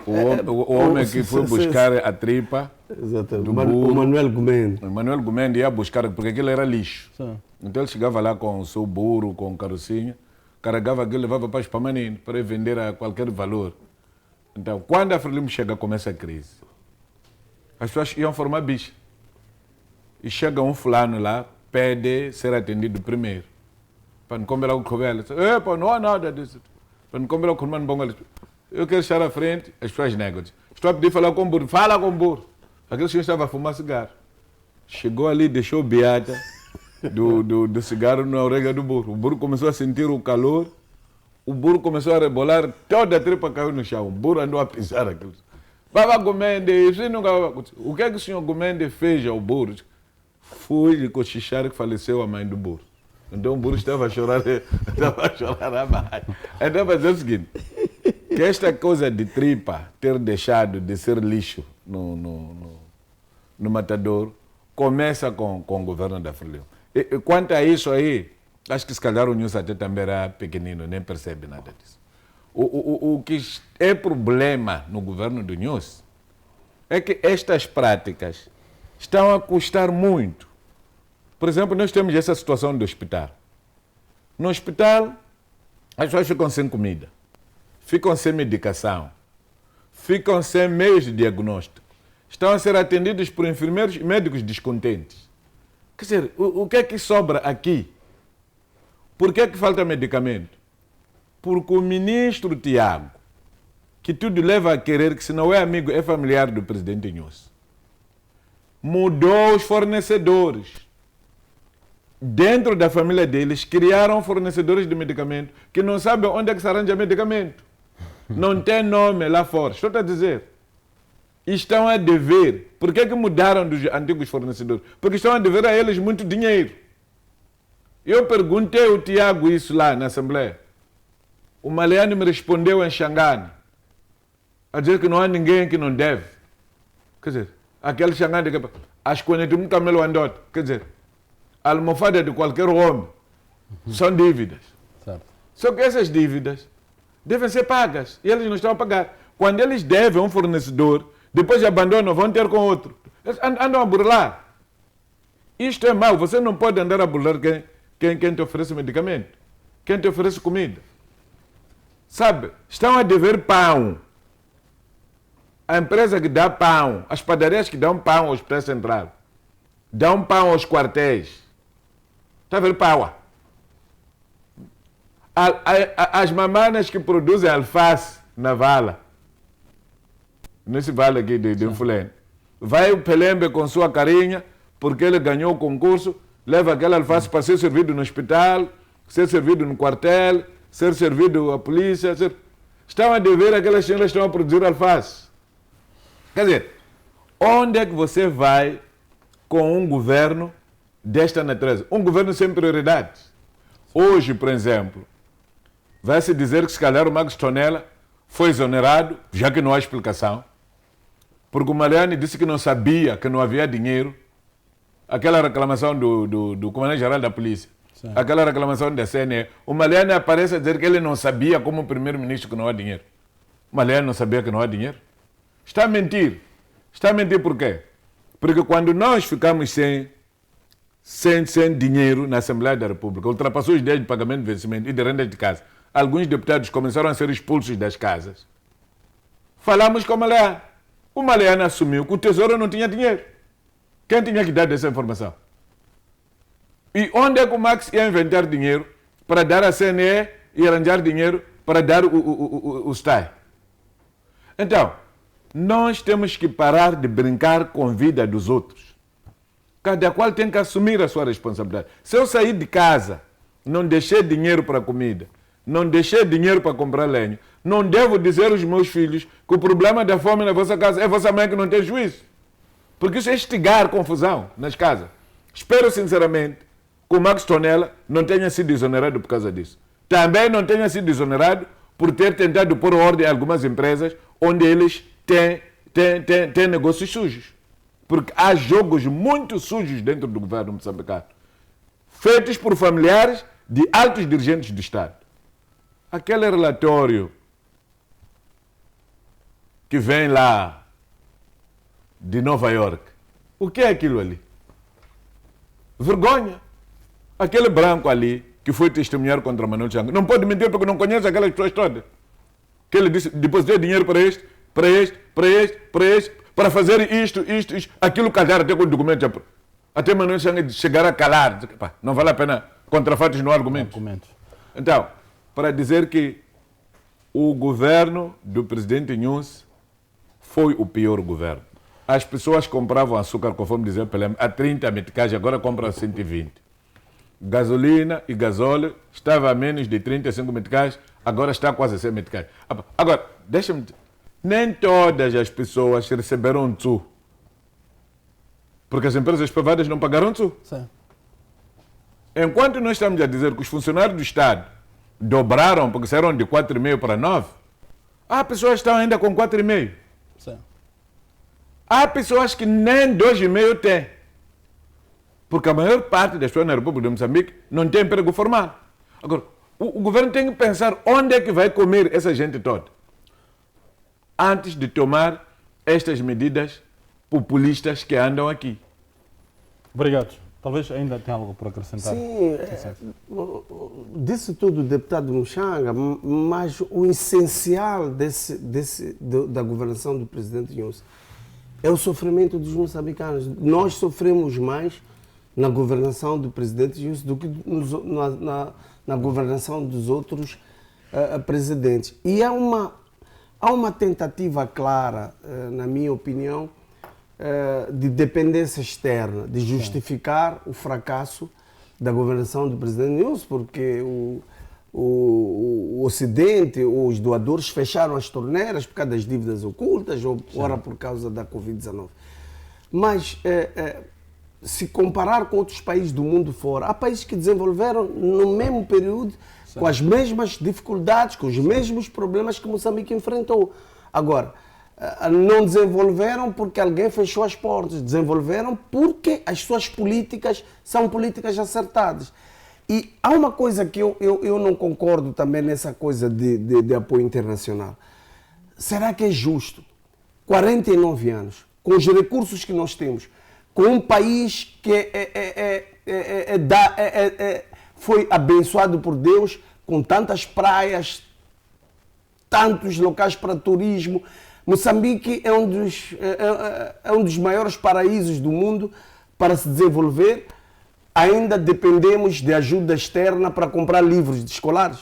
o homem que foi buscar a tripa. Exatamente. Do burro. O Manuel Gumende. O Manuel Gumende ia buscar, porque aquilo era lixo. Sim. Então ele chegava lá com o seu burro, com o carrocinha, carregava aquilo, levava para Espamanino para vender a qualquer valor. Então, quando a Frelimo chega, começa a crise. As pessoas iam formar bicha. E chega um fulano lá, pede ser atendido primeiro. Para não comer algo com ela. Epa, não há nada disso. Para não comer algo com o mano bom. Eu quero estar à frente, as pessoas negam. Estou a pedir falar com o burro. Fala com o burro. Aquele senhor estava a fumar cigarro. Chegou ali, deixou o beata do cigarro na orelha do burro. O burro começou a sentir o calor. O burro começou a rebolar. Toda a tripa caiu no chão. O burro andou a pisar aquilo. Baba Gumende, isso nunca... O que é que o senhor Gumende fez ao burro? Foi lhe cochichar que faleceu a mãe do burro. Então o burro estava a chorar a mais. Então vai dizer o seguinte, que esta coisa de tripa ter deixado de ser lixo no matador começa com o governo da Frelimo. E quanto a isso aí, acho que se calhar o Inhouse até também era pequenino, nem percebe nada disso. O que é problema no governo do Inhouse é que estas práticas estão a custar muito. Por exemplo, nós temos essa situação do hospital. No hospital, as pessoas ficam sem comida, ficam sem medicação, ficam sem meios de diagnóstico. Estão a ser atendidos por enfermeiros e médicos descontentes. Quer dizer, o que é que sobra aqui? Por que é que falta medicamento? Porque o ministro Tiago que tudo leva a querer que, se não é amigo, é familiar do presidente Nunes. Mudou os fornecedores. Dentro da família deles, criaram fornecedores de medicamento que não sabem onde é que se arranja medicamento. Não tem nome lá fora. Estou a dizer. Estão a dever. Por que mudaram dos antigos fornecedores? Porque estão a dever a eles muito dinheiro. Eu perguntei ao Tiago isso lá na Assembleia. O Maleano me respondeu em Xangane, a dizer que não há ninguém que não deve. Quer dizer, aquele Xangane que as coisas de um camelo andote. Quer dizer, a almofada de qualquer homem são dívidas. Certo. Só que essas dívidas devem ser pagas e eles não estão a pagar. Quando eles devem a um fornecedor, depois abandonam, vão ter com outro. Eles andam a burlar. Isto é mau. Você não pode andar a burlar quem te oferece medicamento, quem te oferece comida. Sabe, estão a dever pão. A empresa que dá pão, as padarias que dão pão ao Hospital Central, dão pão aos quartéis. Está a ver pau? As mamanas que produzem alface na vala, nesse vale aqui de Fulene, vai o Pelembe com sua carinha, porque ele ganhou o concurso, leva aquela alface para ser servido no hospital, ser servido no quartel, ser servido à polícia. Estão a dever aquelas senhoras que estão a produzir alface. Quer dizer, onde é que você vai com um governo desta natureza? Um governo sem prioridades. Hoje, por exemplo, vai-se dizer que se calhar o Max Tonela foi exonerado, já que não há explicação, porque o Maleano disse que não sabia, que não havia dinheiro. Aquela reclamação do comandante-geral da polícia, sim, aquela reclamação da CNE, o Maleano aparece a dizer que ele não sabia, como primeiro-ministro, que não há dinheiro. O Maleano não sabia que não há dinheiro? Está a mentir. Está a mentir por quê? Porque quando nós ficamos sem dinheiro na Assembleia da República, ultrapassou os dias de pagamento de vencimento e de renda de casa, alguns deputados começaram a ser expulsos das casas. Falamos com o Maleano. O Maleano assumiu que o Tesouro não tinha dinheiro. Quem tinha que dar essa informação? E onde é que o Max ia inventar dinheiro para dar à CNE e arranjar dinheiro para dar o STAI? Então, nós temos que parar de brincar com a vida dos outros. Cada qual tem que assumir a sua responsabilidade. Se eu sair de casa, não deixei dinheiro para comida, não deixei dinheiro para comprar lenha, não devo dizer aos meus filhos que o problema da fome na vossa casa é vossa mãe que não tem juízo. Porque isso é instigar confusão nas casas. Espero sinceramente que o Max Tonela não tenha sido exonerado por causa disso. Também não tenha sido exonerado por ter tentado pôr ordem em algumas empresas onde eles têm negócios sujos. Porque há jogos muito sujos dentro do governo moçambicano, feitos por familiares de altos dirigentes do Estado. Aquele relatório que vem lá de Nova York, o que é aquilo ali? Vergonha. Aquele branco ali que foi testemunhar contra Manuel Chang não pode mentir porque não conhece aquelas pessoas todas. Que ele disse, depositou dinheiro para este, para fazer isto, aquilo calhar até com o documento. Até Manuel Chang chegar a calar. Não vale a pena contra fatos no argumento. Então, para dizer que o governo do presidente Nunes foi o pior governo. As pessoas compravam açúcar, conforme dizia o Pelé, a 30 meticais, agora compram a 120. Gasolina e gasóleo estava a menos de 35 meticais, agora está quase a 100 meticais. Agora, deixa-me dizer, nem todas as pessoas receberam um tsu. Porque as empresas privadas não pagaram tsu. Sim. Enquanto nós estamos a dizer que os funcionários do Estado dobraram, porque saíram de 4,5 para 9, há pessoas que estão ainda com 4,5. Sim. Há pessoas que nem 2,5 têm. Porque a maior parte das pessoas na República de Moçambique não tem emprego formal. Agora, o governo tem que pensar onde é que vai comer essa gente toda, antes de tomar estas medidas populistas que andam aqui. Obrigado. Talvez ainda tenha algo por acrescentar. Sim, disse tudo o deputado Muxanga, mas o essencial da governação do presidente Nunes é o sofrimento dos moçambicanos. Nós sofremos mais na governação do presidente Nunes do que na governação dos outros presidentes. E há há uma tentativa clara, na minha opinião, de dependência externa, de justificar o fracasso da governação do presidente Nilson, porque o Ocidente, os doadores fecharam as torneiras por causa das dívidas ocultas, ou ora por causa da Covid-19. Mas, se comparar com outros países do mundo fora, há países que desenvolveram no mesmo período, com as mesmas dificuldades, com os mesmos problemas que Moçambique enfrentou. Agora, não desenvolveram porque alguém fechou as portas, desenvolveram porque as suas políticas são políticas acertadas. E há uma coisa que eu não concordo também nessa coisa de apoio internacional. Será que é justo, 49 anos, com os recursos que nós temos, com um país que foi abençoado por Deus, com tantas praias, tantos locais para turismo? Moçambique é um dos maiores paraísos do mundo para se desenvolver. Ainda dependemos de ajuda externa para comprar livros escolares?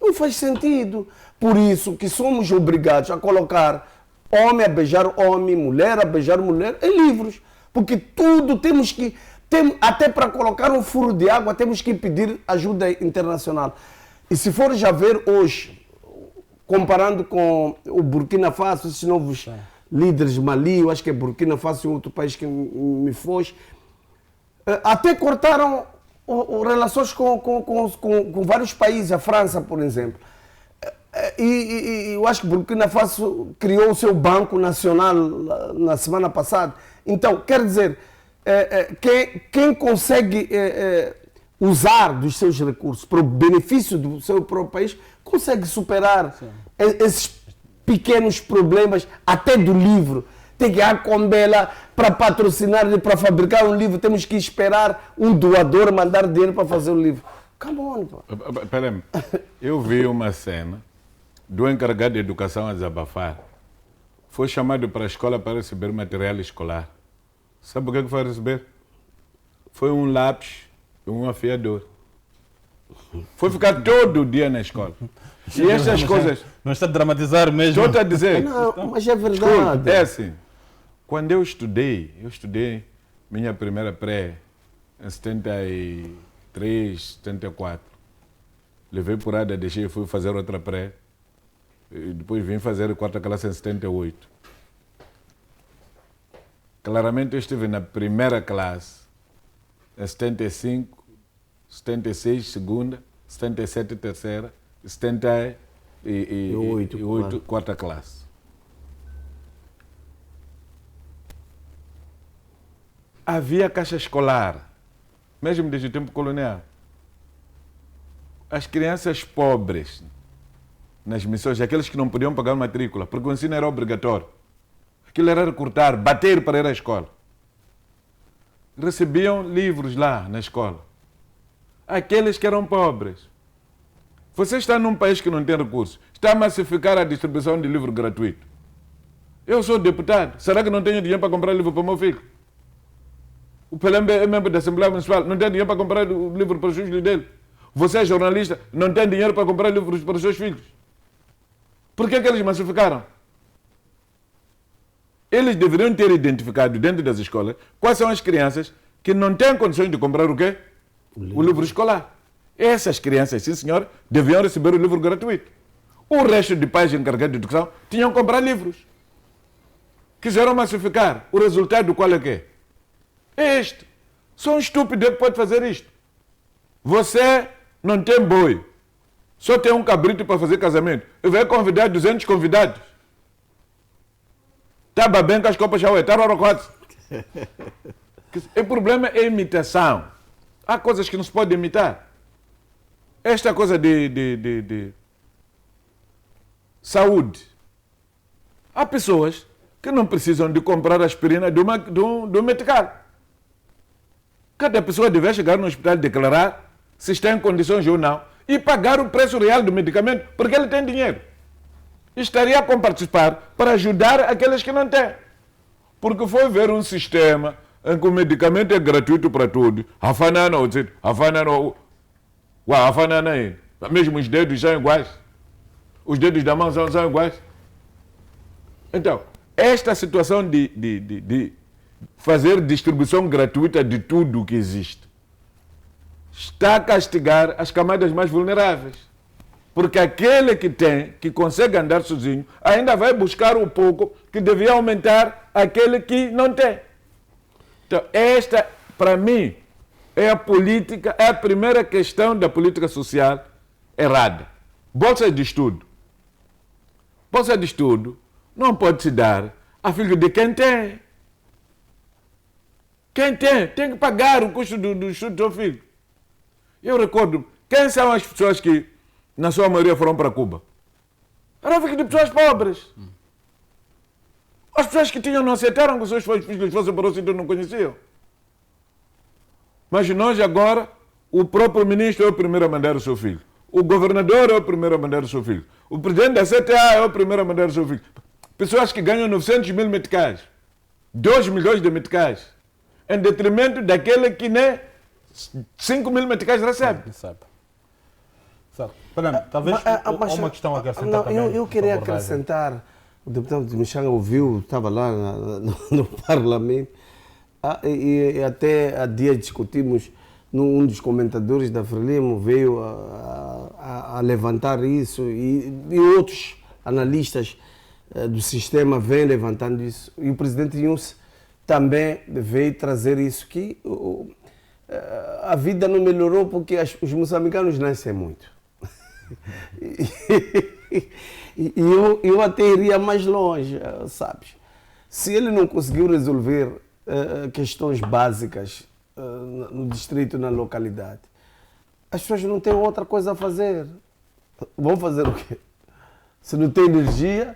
Não faz sentido. Por isso que somos obrigados a colocar homem a beijar homem, mulher a beijar mulher em livros. Porque tudo temos que... até para colocar um furo de água temos que pedir ajuda internacional. E se for já ver hoje, comparando com o Burkina Faso, esses novos líderes de Mali, eu acho que é Burkina Faso e outro país que me foge, até cortaram relações com vários países, a França, por exemplo. E eu acho que Burkina Faso criou o seu Banco Nacional na semana passada. Então, quer dizer, quem consegue usar dos seus recursos para o benefício do seu próprio país, consegue superar esses pequenos problemas, até do livro. Tem que ir à Combela para patrocinar e para fabricar um livro, temos que esperar um doador mandar dinheiro para fazer o livro. Come on, pô. Peraí, eu vi uma cena do encarregado de educação a desabafar. Foi chamado para a escola para receber material escolar. Sabe o que foi receber? Foi um lápis e um afiador. Foi ficar todo o dia na escola. E essas coisas... Não está a dramatizar mesmo. Estou a dizer... Não, mas é verdade. É assim, quando eu estudei minha primeira pré em 73, 74. Levei por aí, deixei e fui fazer outra pré. E depois vim fazer a quarta classe em 78. Claramente eu estive na primeira classe em 75, 76, segunda, 77, terceira, 78, quarta classe. Havia caixa escolar, mesmo desde o tempo colonial. As crianças pobres, nas missões, aqueles que não podiam pagar matrícula, porque o ensino era obrigatório. Aquilo era recortar, bater para ir à escola. Recebiam livros lá na escola. Aqueles que eram pobres. Você está num país que não tem recursos, está a massificar a distribuição de livro gratuito. Eu sou deputado, será que não tenho dinheiro para comprar livro para o meu filho? O Pelembe é membro da Assembleia Municipal, não tem dinheiro para comprar o livro para os filhos dele. Você é jornalista, não tem dinheiro para comprar livros para os seus filhos. Por que eles massificaram? Eles deveriam ter identificado dentro das escolas quais são as crianças que não têm condições de comprar o quê? O livro escolar. Essas crianças, sim senhor, deviam receber o livro gratuito. O resto de pais encarregados de educação tinham que comprar livros. Quiseram massificar. O resultado qual é que é? É este. Só um estúpido é que pode fazer isto. Você não tem boi. Só tem um cabrito para fazer casamento. E vai convidar 200 convidados. Estava bem com as copas chaué, estava rocote. O problema é a imitação. Há coisas que não se pode imitar. Esta coisa de saúde. Há pessoas que não precisam de comprar aspirina do medical. Cada pessoa deve chegar no hospital e declarar se está em condições ou não e pagar o preço real do medicamento, porque ele tem dinheiro. Estaria a participar para ajudar aqueles que não têm. Porque foi ver um sistema em que o medicamento é gratuito para todos. Mesmo os dedos são iguais. Os dedos da mão são iguais. Então, esta situação de fazer distribuição gratuita de tudo que existe está a castigar as camadas mais vulneráveis. Porque aquele que tem, que consegue andar sozinho, ainda vai buscar o pouco que devia aumentar aquele que não tem. Então, esta, para mim, é a política, é a primeira questão da política social errada. Bolsa de estudo. Bolsa de estudo não pode se dar a filho de quem tem. Quem tem que pagar o custo do estudo do seu filho. Eu recordo, quem são as pessoas que, na sua maioria, foram para Cuba? Eram filhos de pessoas pobres. As pessoas que tinham não aceitaram que os seus filhos fossem para o sítio não conheciam. Mas nós agora, o próprio ministro é o primeiro a mandar o seu filho. O governador é o primeiro a mandar o seu filho. O presidente da CTA é o primeiro a mandar o seu filho. Pessoas que ganham 900 mil meticais, 2 milhões de meticais, em detrimento daquele que nem 5 mil meticais recebe. Sabe. Talvez uma questão a acrescentar não, também. eu queria acrescentar, o deputado Michanga ouviu, estava lá no Parlamento, e até há dias discutimos, um dos comentadores da Frelimo veio a levantar isso, e outros analistas do sistema vêm levantando isso, e o presidente Yunus também veio trazer isso, que a vida não melhorou porque os moçambicanos nascem muito. E eu até iria mais longe, sabes? Se ele não conseguiu resolver questões básicas no distrito, na localidade, as pessoas não têm outra coisa a fazer. Vão fazer o quê? Se não tem energia,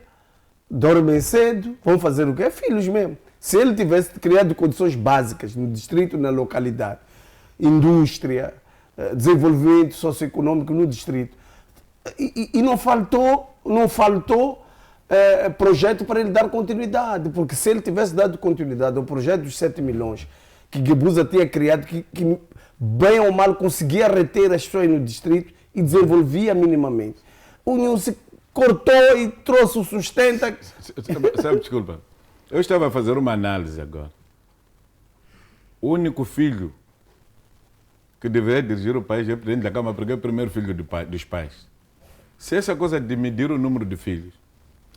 dormem cedo, vão fazer o quê? Filhos mesmo. Se ele tivesse criado condições básicas no distrito, na localidade, indústria, desenvolvimento socioeconômico no distrito, e não faltou projeto para ele dar continuidade, porque se ele tivesse dado continuidade ao projeto dos 7 milhões que Guebuza tinha criado, que bem ou mal conseguia reter as pessoas no distrito e desenvolvia minimamente. O União se cortou e trouxe o sustenta. Sabe, desculpa, eu estava a fazer uma análise agora. O único filho que deveria dirigir o país é o presidente da Câmara, porque é o primeiro filho dos pais. Se essa coisa de medir o número de filhos,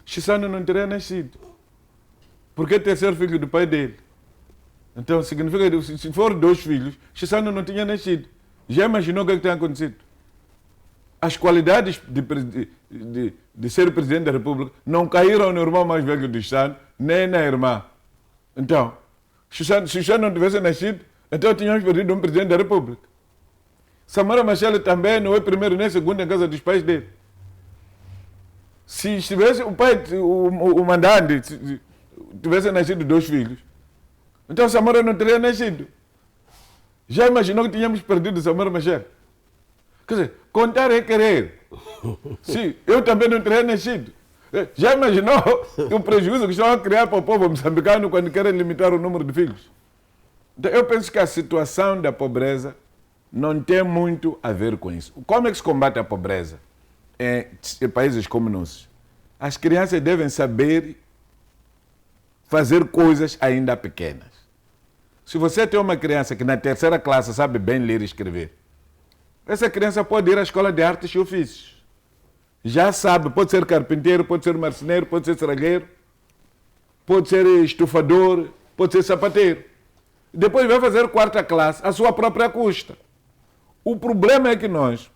Chissano não teria nascido. Porque é terceiro filho do pai dele. Então significa que se for 2 filhos, Chissano não tinha nascido. Já imaginou o que tem acontecido? As qualidades de ser presidente da República não caíram no irmão mais velho do Estado, nem na irmã. Então, se Chissano não tivesse nascido, então tínhamos perdido um presidente da República. Samora Machel também não é primeiro nem segundo em casa dos pais dele. Se estivesse o pai, o mandante, tivesse nascido 2 filhos, então Samora não teria nascido. Já imaginou que tínhamos perdido Samora Machel? Quer dizer, contar é querer. Sim, eu também não teria nascido. Já imaginou o prejuízo que estão a criar para o povo moçambicano quando querem limitar o número de filhos? Então, eu penso que a situação da pobreza não tem muito a ver com isso. Como é que se combate a pobreza em países como nossos? As crianças devem saber fazer coisas ainda pequenas. Se você tem uma criança que na 3ª classe sabe bem ler e escrever, essa criança pode ir à escola de artes e ofícios. Já sabe, pode ser carpinteiro, pode ser marceneiro, pode ser serralheiro, pode ser estufador, pode ser sapateiro. Depois vai fazer 4ª classe, à sua própria custa. O problema é que nós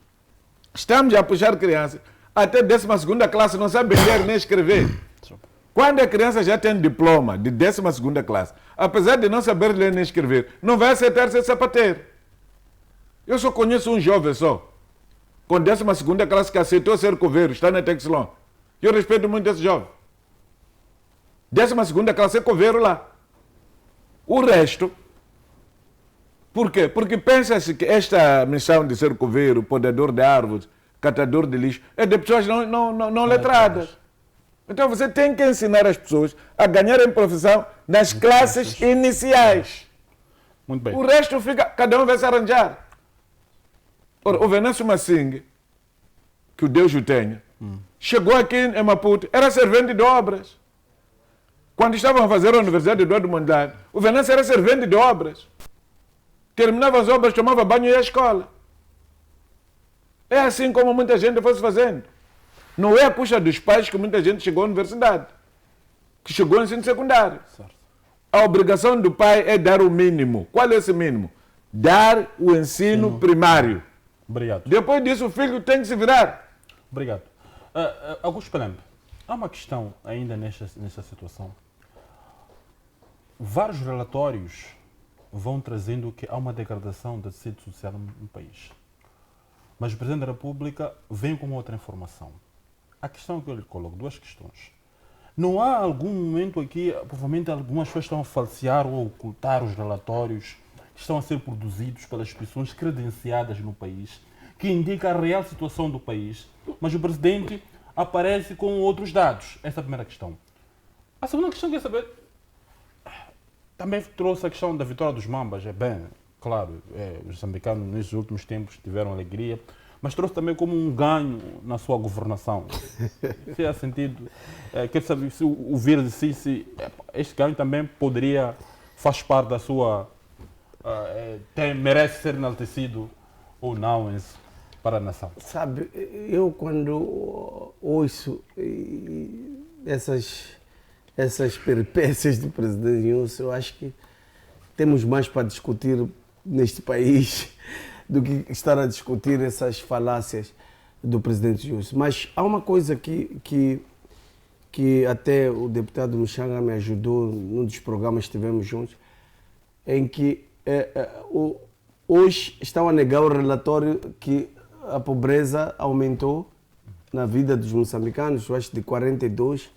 estamos a puxar crianças até 12ª classe, não sabe ler nem escrever. Quando a criança já tem diploma de 12ª classe, apesar de não saber ler nem escrever, não vai aceitar ser sapateiro. Eu só conheço um jovem só, com 12ª classe, que aceitou ser coveiro, está na Texlon. Eu respeito muito esse jovem. 12ª classe é coveiro lá. O resto, por quê? Porque pensa-se que esta missão de ser coveiro, podador de árvores, catador de lixo, é de pessoas não letradas. Então você tem que ensinar as pessoas a ganharem profissão nas classes iniciais. Muito bem. O resto fica, cada um vai se arranjar. Ora, o Venâncio Massingue, que o Deus o tenha, chegou aqui em Maputo, era servente de obras. Quando estavam a fazer a Universidade Eduardo Mondlane, o Venâncio era servente de obras. Terminava as obras, tomava banho e ia à escola. É assim como muita gente fosse fazendo. Não é a custa dos pais que muita gente chegou à universidade, que chegou ao ensino secundário. Certo. A obrigação do pai é dar o mínimo. Qual é esse mínimo? Dar o ensino primário. Obrigado. Depois disso, o filho tem que se virar. Obrigado. Augusto Pelembe, há uma questão ainda nesta situação. Vários relatórios vão trazendo que há uma degradação da tecido social no país. Mas o Presidente da República vem com outra informação. A questão que eu lhe coloco, duas questões. Não há algum momento aqui, provavelmente algumas pessoas estão a falsear ou a ocultar os relatórios que estão a ser produzidos pelas instituições credenciadas no país, que indica a real situação do país, mas o Presidente aparece com outros dados. Essa é a primeira questão. A segunda questão que eu quero saber, também trouxe a questão da vitória dos Mambas. É bem, claro, os moçambicanos nesses últimos tempos tiveram alegria, mas trouxe também como um ganho na sua governação. Se há sentido, quero saber se o Vira de si, se este ganho também poderia, faz parte da sua, merece ser enaltecido ou não para a nação. Sabe, eu quando ouço essas peripécias do presidente Youssef, eu acho que temos mais para discutir neste país do que estar a discutir essas falácias do presidente Youssef. Mas há uma coisa que até o deputado Mushanga me ajudou num dos programas que estivemos juntos, em que hoje estão a negar o relatório que a pobreza aumentou na vida dos moçambicanos, eu acho de 42%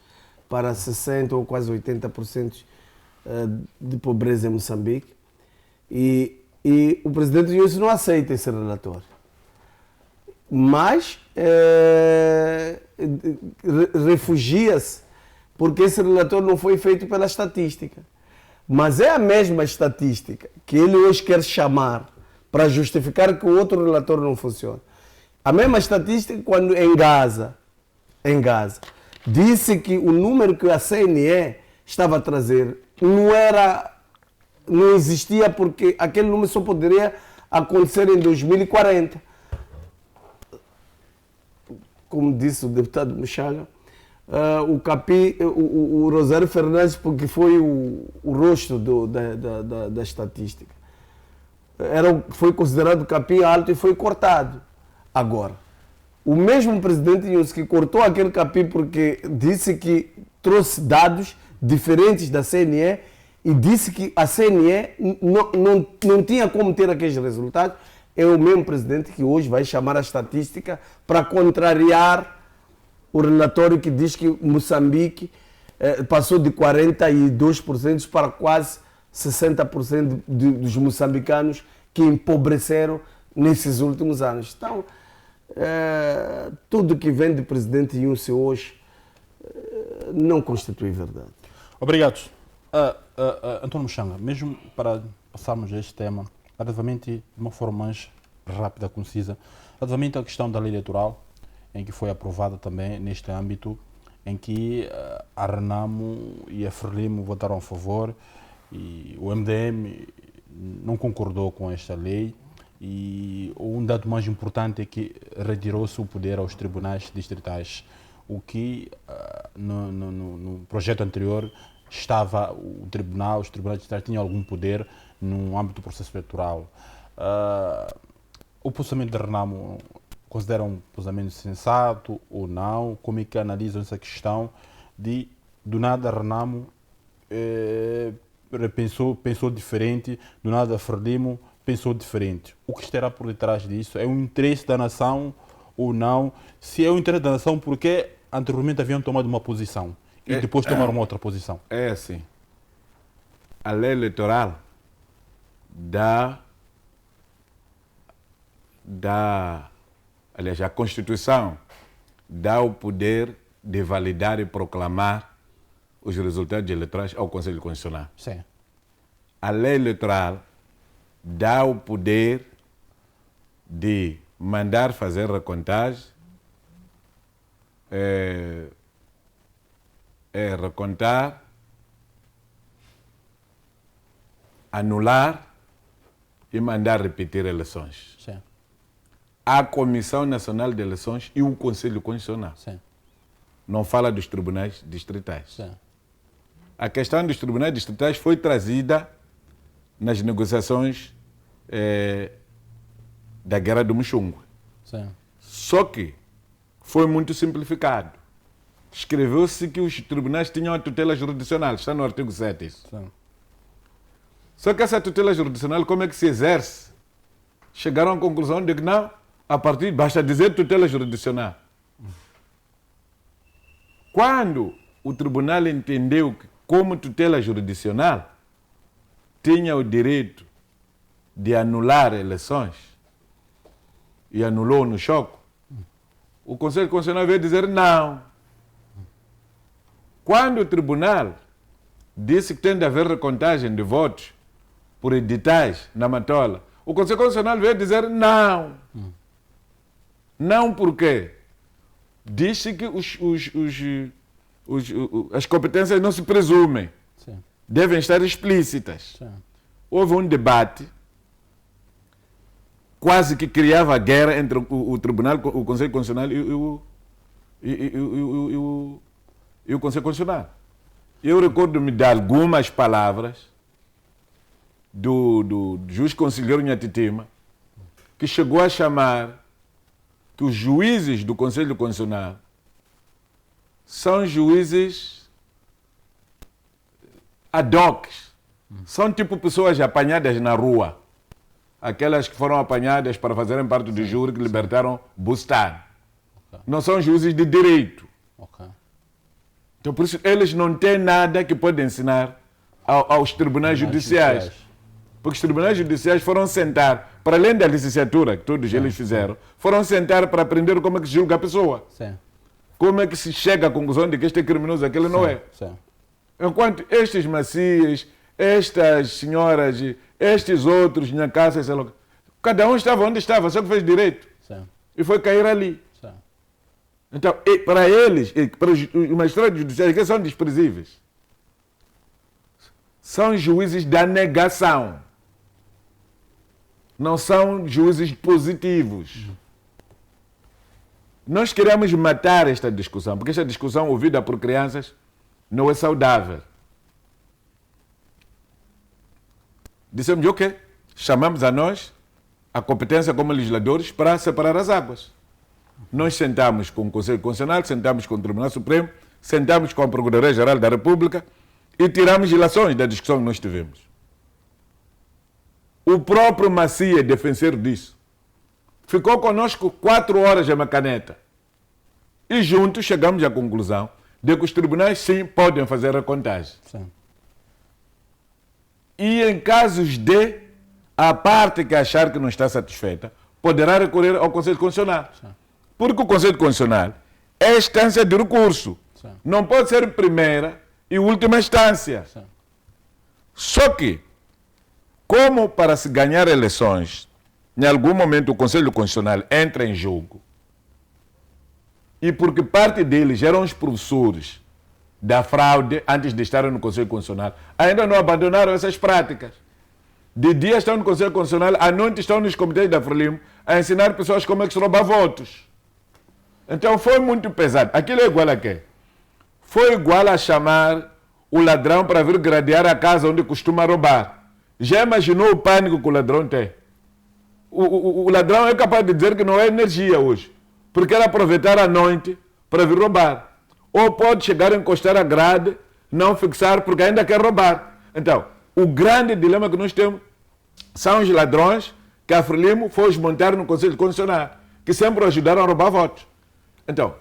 para 60% ou quase 80% de pobreza em Moçambique. E o presidente Youssef não aceita esse relatório. Mas refugia-se porque esse relatório não foi feito pela estatística. Mas é a mesma estatística que ele hoje quer chamar para justificar que o outro relatório não funciona. A mesma estatística quando em Gaza, disse que o número que a CNE estava a trazer não existia porque aquele número só poderia acontecer em 2040. Como disse o deputado Mushanga, o Rosário Fernandes, porque foi o rosto da estatística, foi considerado capim alto e foi cortado. Agora, o mesmo presidente Youssef que cortou aquele capim porque disse que trouxe dados diferentes da CNE e disse que a CNE não tinha como ter aqueles resultados, é o mesmo presidente que hoje vai chamar a estatística para contrariar o relatório que diz que Moçambique passou de 42% para quase 60% dos moçambicanos que empobreceram nesses últimos anos. Então, tudo que vem do presidente Youssef hoje não constitui verdade. Obrigado. António Mushanga, mesmo para passarmos a este tema, relativamente de uma forma mais rápida, concisa, relativamente à questão da lei eleitoral, em que foi aprovada também neste âmbito, em que a Renamo e a Frelimo votaram a favor e o MDM não concordou com esta lei. E um dado mais importante é que retirou-se o poder aos tribunais distritais, o que no projeto anterior estava os tribunais distritais tinham algum poder no âmbito do processo eleitoral. O posicionamento da Renamo considera um posicionamento sensato ou não? Como é que analisam essa questão de, do nada, a Renamo pensou diferente, do nada a Frelimo pensou diferente? O que estará por detrás disso? É o interesse da nação ou não? Se é o interesse da nação, por que anteriormente haviam tomado uma posição e depois tomaram uma outra posição? É assim. A lei eleitoral aliás, a Constituição dá o poder de validar e proclamar os resultados eleitorais ao Conselho Constitucional. Sim. A lei eleitoral dá o poder de mandar fazer recontagem, recontar anular e mandar repetir eleições. Sim. A Comissão Nacional de Eleições e o Conselho Constitucional. Sim. Não fala dos tribunais distritais. Sim. A questão dos tribunais distritais foi trazida nas negociações da Guerra do Muxungue. Sim. Só que foi muito simplificado. Escreveu-se que os tribunais tinham a tutela jurisdicional, está no artigo 7 isso. Sim. Só que essa tutela jurisdicional, como é que se exerce? Chegaram à conclusão de que não, a partir, basta dizer tutela jurisdicional. Quando o tribunal entendeu que, como tutela jurisdicional, tinha o direito de anular eleições, e anulou no choque, o Conselho Constitucional veio dizer não. Quando o tribunal disse que tem de haver recontagem de votos por editais na Matola, o Conselho Constitucional veio dizer não. Não por quê? Disse que as competências não se presumem. Sim. Devem estar explícitas. Sim. Houve um debate quase que criava guerra entre o Tribunal, o Conselho Constitucional e o Conselho Constitucional. Eu recordo-me de algumas palavras do juiz conselheiro Nhatitima, que chegou a chamar que os juízes do Conselho Constitucional são juízes ad hoc, são tipo pessoas apanhadas na rua, aquelas que foram apanhadas para fazerem parte do júri que libertaram Bustan. Okay. Não são juízes de direito. Okay. Então, por isso, eles não têm nada que podem ensinar aos tribunais judiciais. Porque os tribunais judiciais foram sentar, para além da licenciatura que todos eles fizeram, foram sentar para aprender como é que se julga a pessoa. Sim. Como é que se chega à conclusão de que este é criminoso, aquele não é. Sim. Enquanto estes macias, estas senhoras, estes outros, Nhacaça, sei lá, cada um estava onde estava, só que fez direito. Sim. E foi cair ali. Sim. Então, para eles, para os magistrados judiciais, que são desprezíveis, são juízes da negação. Não são juízes positivos. Nós queremos matar esta discussão, porque esta discussão ouvida por crianças não é saudável. Dissemos, ok, chamamos a nós, a competência como legisladores, para separar as águas. Nós sentamos com o Conselho Constitucional, sentamos com o Tribunal Supremo, sentamos com a Procuradoria-Geral da República e tiramos ilações da discussão que nós tivemos. O próprio Macia é defensor disso. Ficou conosco 4 horas a macaneta. E juntos chegamos à conclusão de que os tribunais sim podem fazer a contagem. Sim. E em casos de a parte que achar que não está satisfeita, poderá recorrer ao Conselho Constitucional. Sim. Porque o Conselho Constitucional é instância de recurso. Sim. Não pode ser primeira e última instância. Sim. Só que, como para se ganhar eleições, em algum momento o Conselho Constitucional entra em jogo, e porque parte deles eram os professores da fraude antes de estarem no Conselho Constitucional, ainda não abandonaram essas práticas. De dia estão no Conselho Constitucional, à noite estão nos comitês da Frelimo a ensinar pessoas como é que se rouba votos. Então foi muito pesado. Aquilo é igual a quê? Foi igual a chamar o ladrão para vir gradear a casa onde costuma roubar. Já imaginou o pânico que o ladrão tem? O ladrão é capaz de dizer que não é energia hoje, porque ele aproveitar a noite para vir roubar. Ou pode chegar a encostar a grade, não fixar, porque ainda quer roubar. Então, o grande dilema que nós temos são os ladrões que a Frelimo foi desmontar no Conselho Constitucional, que sempre ajudaram a roubar votos. Então,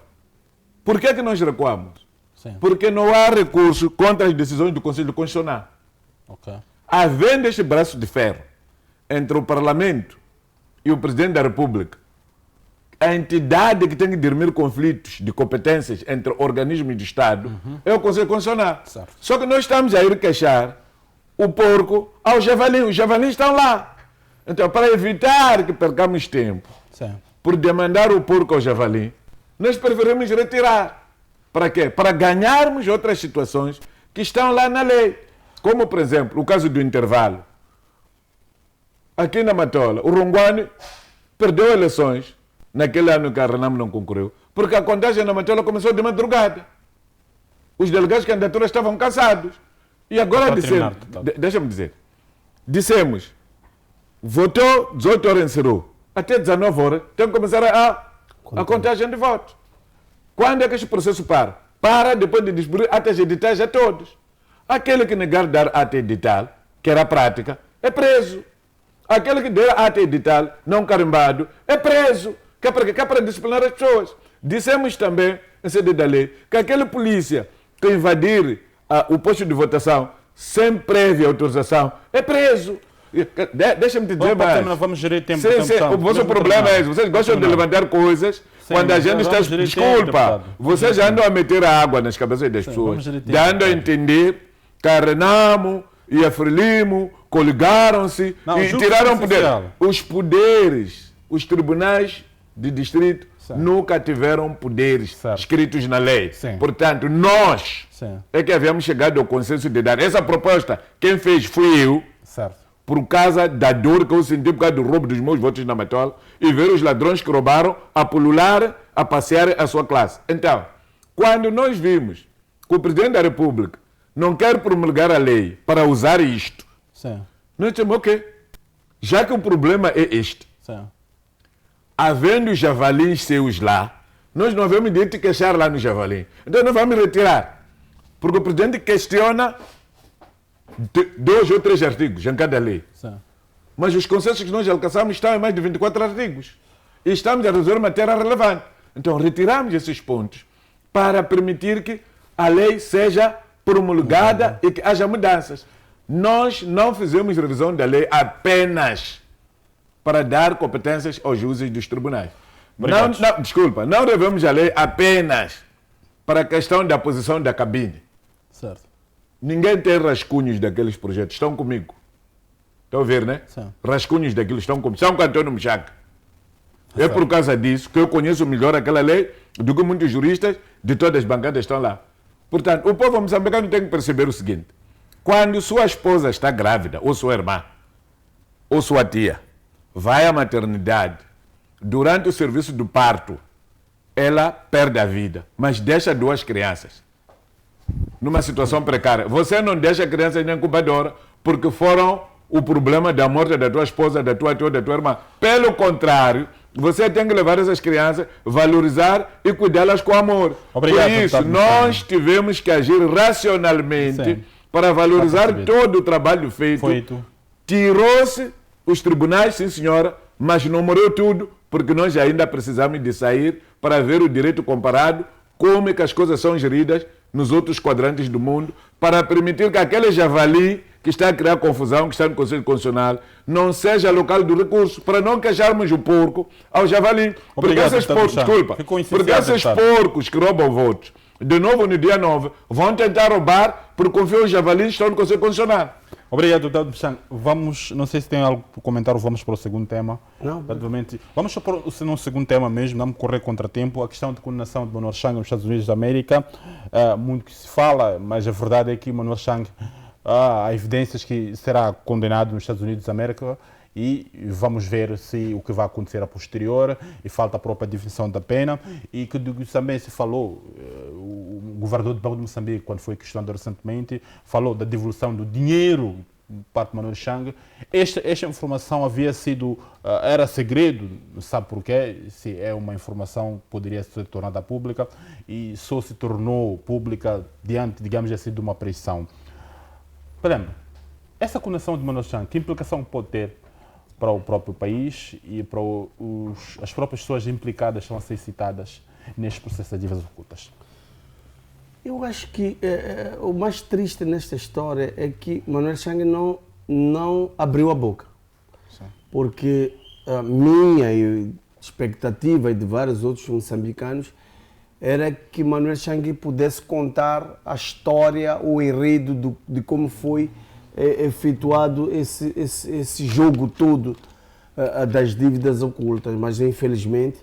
por que nós recuamos? Sim. Porque não há recurso contra as decisões do Conselho Constitucional. Okay. Havendo este braço de ferro entre o Parlamento e o Presidente da República, a entidade que tem que dirimir conflitos de competências entre organismos de Estado é o Conselho Constitucional. Certo. Só que nós estamos a ir queixar o porco ao javali. Os javalis estão lá. Então, para evitar que percamos tempo Sim. por demandar o porco ao javali, nós preferimos retirar. Para quê? Para ganharmos outras situações que estão lá na lei. Como, por exemplo, o caso do intervalo. aqui na Matola, o Ronguane perdeu eleições naquele ano que a Renamo não concorreu, porque a contagem na Matola começou de madrugada. Os delegados de candidatura estavam cansados. E agora dissemos, deixa-me dizer, dissemos, votou, 18 horas encerrou. Até 19 horas tem que começar a contagem de votos. Quando é que este processo para? Para depois de distribuir atas editais a todos. Aquele que negar dar ata edital, que era a prática, é preso. Aquele que der ata edital não carimbado é preso. Que é para disciplinar as pessoas. Dissemos também, em sede da lei, que aquele polícia que invadir o posto de votação sem prévia autorização é preso. Deixa-me te dizer mais. Vamos gerir tempo. O vosso problema é esse. Vocês gostam de levantar coisas quando a gente está... Desculpa, vocês já andam a meter a água nas cabeças das pessoas. Dando a entender que a Renamo e a Frelimo coligaram-se e tiraram poder. Os poderes, os tribunais de distrito nunca tiveram poderes escritos na lei. Portanto, nós é que havíamos chegado ao consenso de dar essa proposta. Quem fez fui eu. Por causa da dor que eu senti por causa do roubo dos meus votos na Matola e ver os ladrões que roubaram a pulular, a passear a sua classe. Então, quando nós vimos que o Presidente da República não quer promulgar a lei para usar isto, nós dissemos, ok, já que o problema é este, havendo javalis seus lá, nós não vamos de te queixar lá no javalim. Então nós vamos retirar. Porque o Presidente questiona 2 ou 3 artigos em cada lei. Mas os consensos que nós alcançamos estão em mais de 24 artigos. E estamos a resolver matéria relevante. Então retiramos esses pontos para permitir que a lei seja promulgada e que haja mudanças. Nós não fizemos revisão da lei apenas para dar competências aos juízes dos tribunais. Desculpa, não revemos a lei apenas para a questão da posição da cabine. Ninguém tem rascunhos daqueles projetos. Estão comigo. Estão a ver, né? Rascunhos daquilo estão comigo. São com Antônio Muxaca. É por causa disso que eu conheço melhor aquela lei do que muitos juristas de todas as bancadas estão lá. Portanto, o povo moçambicano tem que perceber o seguinte. Quando sua esposa está grávida, ou sua irmã, ou sua tia, vai à maternidade, durante o serviço do parto, ela perde a vida, mas deixa 2 crianças. Numa situação precária. Você não deixa a criança nem incubadora porque foram o problema da morte da tua esposa, da tua tia, da tua irmã. Pelo contrário, você tem que levar essas crianças, valorizar e cuidá-las com amor. Obrigado, por isso, nós tivemos que agir racionalmente para valorizar todo o trabalho feito. Tirou-se os tribunais, sim senhora, mas não morreu tudo, porque nós ainda precisamos de sair para ver o direito comparado, como é que as coisas são geridas nos outros quadrantes do mundo, para permitir que aquele javali que está a criar confusão, que está no Conselho Constitucional, não seja local do recurso, para não queixarmos o porco ao javali. Obrigado, porque esses porcos, desculpa, porque esses porcos que roubam votos, de novo no dia 9, vão tentar roubar porque confiam os javalis que estão no Conselho Constitucional. Obrigado, deputado Bichang. Vamos, não sei se tem algo para comentar, vamos para o segundo tema. Não. Vamos para o segundo tema mesmo, vamos correr contra tempo. A questão de condenação de Manuel Chang nos Estados Unidos da América. Muito que se fala, mas a verdade é que Manuel Chang, há evidências que será condenado nos Estados Unidos da América e vamos ver se o que vai acontecer a posterior, e falta a própria definição da pena, e que também se falou, o governador do Banco de Moçambique, quando foi questionado recentemente, falou da devolução do dinheiro parte de Manuel Chang. Esta informação havia sido, era segredo, não sabe porquê, se é uma informação que poderia ser tornada pública, e só se tornou pública diante, digamos assim, de uma pressão. Por exemplo, essa condenação de Manuel Chang, que implicação pode ter para o próprio país e para as próprias pessoas implicadas são a ser citadas neste processo de dívidas ocultas? Eu acho que o mais triste nesta história é que Manuel Chang não abriu a boca. Sim. Porque a minha expectativa e de vários outros moçambicanos era que Manuel Chang pudesse contar a história, o enredo de como foi efetuado esse jogo todo das dívidas ocultas, mas infelizmente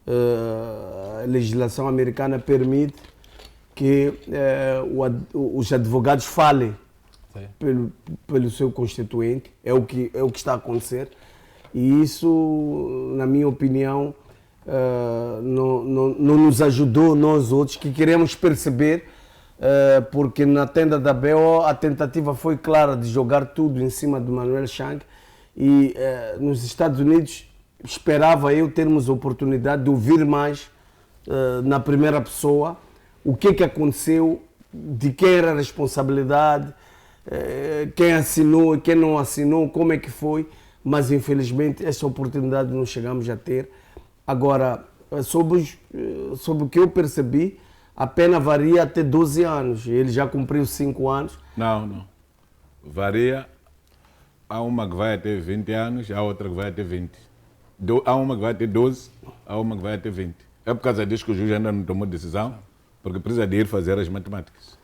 a legislação americana permite que os advogados falem pelo seu constituinte, é o que está a acontecer. E isso, na minha opinião, não nos ajudou, nós outros, que queremos perceber, porque na tenda da BO a tentativa foi clara de jogar tudo em cima de Manuel Chang, e nos Estados Unidos esperava eu termos a oportunidade de ouvir mais na primeira pessoa o que aconteceu, de quem era a responsabilidade, quem assinou e quem não assinou, como é que foi, mas infelizmente essa oportunidade não chegamos a ter. Agora, sobre o que eu percebi, a pena varia até 12 anos, ele já cumpriu 5 anos. Não. Varia, há uma que vai até 20 anos, há outra que vai até 20. Há uma que vai até 12, há uma que vai até 20. É por causa disso que o juiz ainda não tomou decisão, porque precisa de ir fazer as matemáticas.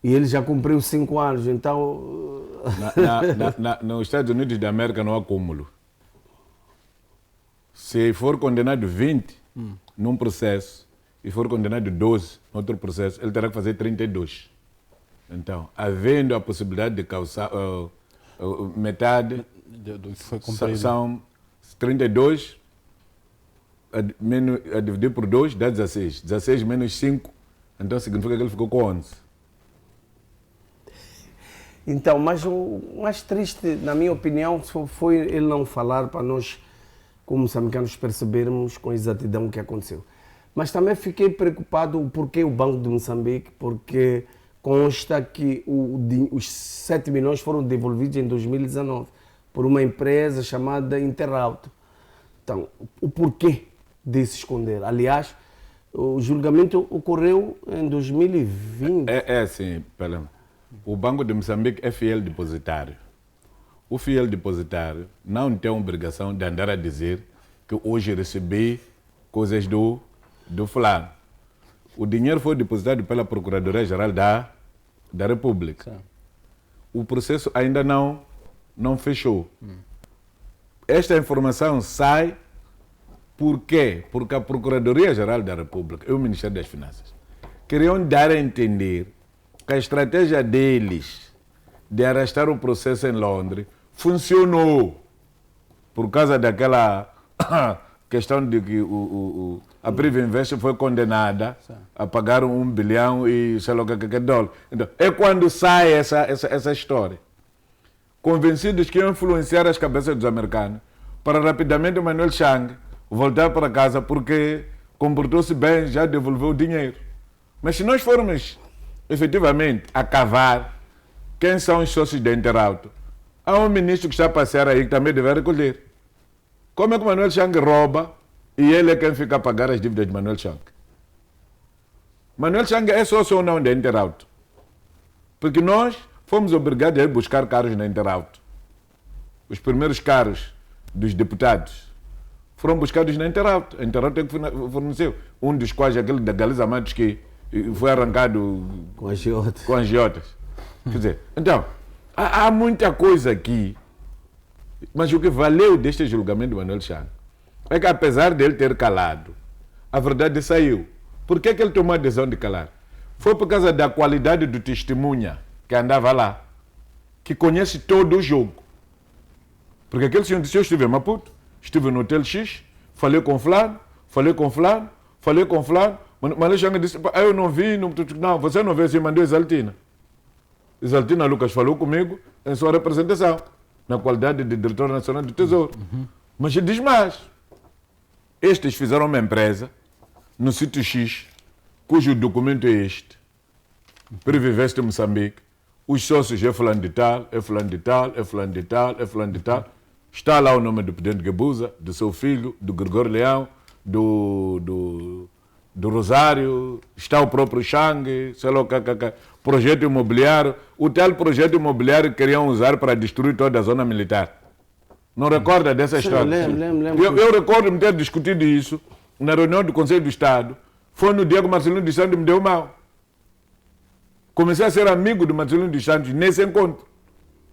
E ele já cumpriu 5 anos, então... Nos Estados Unidos da América não há cúmulo. Se for condenado 20 num processo e for condenado 12 em outro processo, ele terá que fazer 32. Então, havendo a possibilidade de causar metade, são 32 a dividir por 2 dá 16. 16 menos 5, então significa que ele ficou com 11. Então, mas o mais triste, na minha opinião, foi ele não falar para nós, como moçambicanos, percebermos com exatidão o que aconteceu. Mas também fiquei preocupado porque o Banco de Moçambique, porque consta que os 7 milhões foram devolvidos em 2019 por uma empresa chamada Interauto. Então, o porquê de se esconder? Aliás, o julgamento ocorreu em 2020. Sim, pera. O Banco de Moçambique é fiel depositário. O fiel depositário não tem a obrigação de andar a dizer que hoje recebi coisas do fulano. O dinheiro foi depositado pela Procuradoria-Geral da República. Sim. O processo ainda não fechou. Esta informação sai por quê? Porque a Procuradoria-Geral da República e o Ministério das Finanças queriam dar a entender que a estratégia deles de arrastar o processo em Londres funcionou por causa daquela questão de que a Privinvest foi condenada a pagar 1 bilhão e sei lá o que dólar. Então, é quando sai essa história. Convencidos que iam influenciar as cabeças dos americanos para rapidamente Manuel Chang voltar para casa porque comportou-se bem, já devolveu o dinheiro. Mas se nós formos efetivamente a cavar quem são os sócios da Interauto, há um ministro que está a passear aí que também deve recolher. Como é que Manuel Chang rouba e ele é quem fica a pagar as dívidas de Manuel Chang? Manuel Chang é sócio ou não da Interauto? Porque nós fomos obrigados a ir buscar carros na Interauto. Os primeiros carros dos deputados foram buscados na Interauto. A Interauto é que forneceu. Um dos quais, aquele da Galiza Matos, que foi arrancado com agiotas. Quer dizer, então, há muita coisa aqui, mas o que valeu deste julgamento de Manuel Chang é que, apesar dele ter calado, a verdade saiu. Por que ele tomou a decisão de calar? Foi por causa da qualidade do testemunha que andava lá, que conhece todo o jogo. Porque aquele senhor disse: eu estive em Maputo, estive no Hotel X, falei com fulano, Manuel Chang disse: eu não vi, não, você não vê, você mandou Exaltina. Exaltina Lucas falou comigo em sua representação, na qualidade de diretor nacional do Tesouro. Mas ele diz mais: estes fizeram uma empresa no sítio X, cujo documento é este, Privivest Moçambique, os sócios é fulano de tal, é fulano de tal, é fulano de tal, é fulano de tal. Está lá o nome do presidente Guebuza, do seu filho, do Gregório Leão, do Rosário, está o próprio Chang, sei lá o projeto imobiliário. O tal projeto imobiliário que queriam usar para destruir toda a zona militar. Não recorda dessa história? Lembro. Eu recordo-me ter discutido isso na reunião do Conselho do Estado. Foi no dia que o Marcelino dos Santos me deu mal. Comecei a ser amigo do Marcelino dos Santos nesse encontro,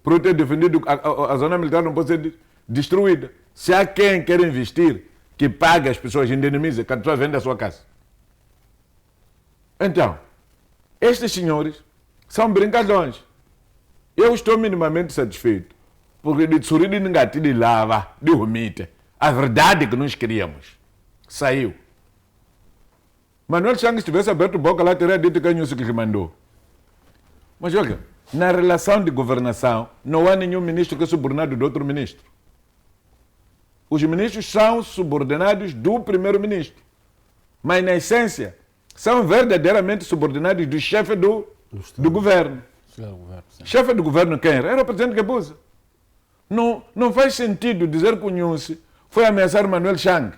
por eu ter defendido que a zona militar não pode ser destruída. Se há quem quer investir, que paga as pessoas, indeniza, que a pessoa vende a sua casa. Então, estes senhores são brincalhões. Eu estou minimamente satisfeito, porque de Tsuri de Ngati de Lava, de Humite, a verdade que nós queríamos saiu. Manuel Chang, se tivesse aberto boca lá, teria dito que é isso que lhe mandou. Mas olha, na relação de governação, não há nenhum ministro que é subordinado do outro ministro. Os ministros são subordinados do primeiro-ministro. Mas, na essência, são verdadeiramente subordinados do chefe do governo. Chefe do governo quem era? Era o presidente Guebuza. Não faz sentido dizer que o Nhusi foi ameaçar Manuel Chang,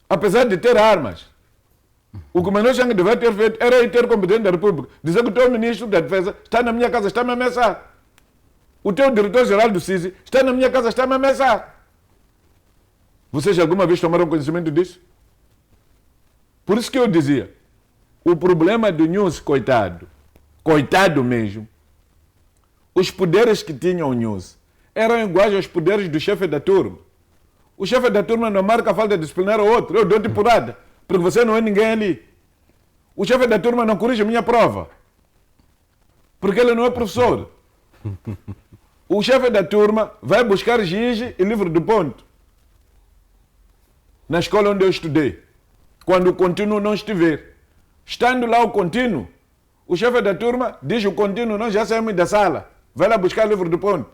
apesar de ter armas. O que o Manuel Chang devia ter feito era ir ter com o presidente da República, dizer que o teu ministro da Defesa está na minha casa, está a me ameaçar. O teu diretor-geral do CISI está na minha casa, está a me ameaçar. Vocês alguma vez tomaram conhecimento disso? Por isso que eu dizia, o problema do Nhusi, coitado mesmo, os poderes que tinha o Nhusi eram iguais aos poderes do chefe da turma. O chefe da turma não marca a falta disciplinar ao outro, eu dou-te porrada, porque você não é ninguém ali. O chefe da turma não corrige a minha prova, porque ele não é professor. O chefe da turma vai buscar giz e livro de ponto na escola onde eu estudei, quando o contínuo não estiver. Estando lá o contínuo, o chefe da turma diz o contínuo, nós já saímos da sala, vai lá buscar livro de ponto.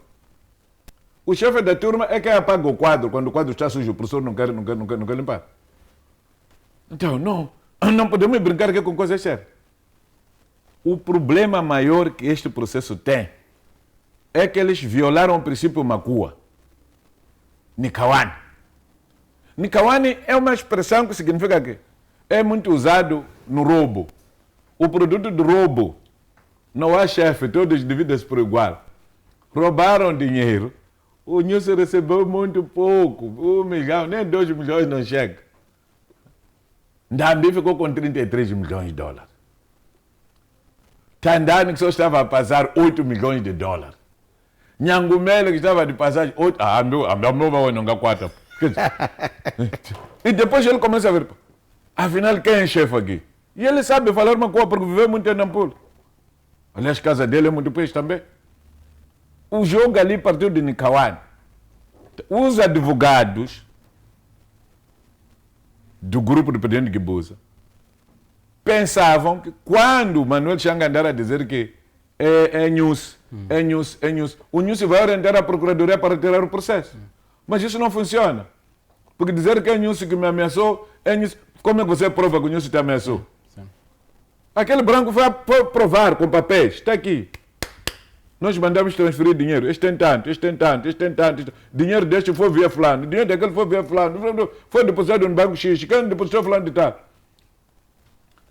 O chefe da turma é quem apaga o quadro, quando o quadro está sujo, o professor não quer limpar. Então, não podemos brincar aqui com coisas sérias. O problema maior que este processo tem é que eles violaram o princípio Makua. Nikawani. Nikawani é uma expressão que significa que é muito usado no roubo. O produto do roubo não há chefe, todos dividem-se por igual. Roubaram dinheiro, o Nhusi recebeu muito pouco, 1 milhão, nem 2 milhões não chega. Ndambi ficou com 33 milhões de dólares. Tandani que só estava a passar 8 milhões de dólares. Nhangumele que estava de passagem 8, meu não dá 4. E depois ele começa a ver, afinal quem é chefe aqui? E ele sabe falar uma coisa porque viveu muito em Nampula. Aliás, a casa dele é muito peixe também. O jogo ali partiu de Nikawani. Os advogados do grupo do presidente Guebuza pensavam que quando Manuel Chang andar a dizer que é Nhusi, o Nhusi vai orientar a procuradoria para retirar o processo. Mas isso não funciona. Porque dizer que é Nhusi que me ameaçou, é Nhusi. Como é que você prova que o Nhusi te ameaçou? Sim. Aquele branco foi provar com papéis, está aqui. Nós mandamos transferir dinheiro, este tem tanto. Dinheiro deste foi via fulano, dinheiro daquele foi via fulano, foi depositado no banco X, quem depositou fulano de tal.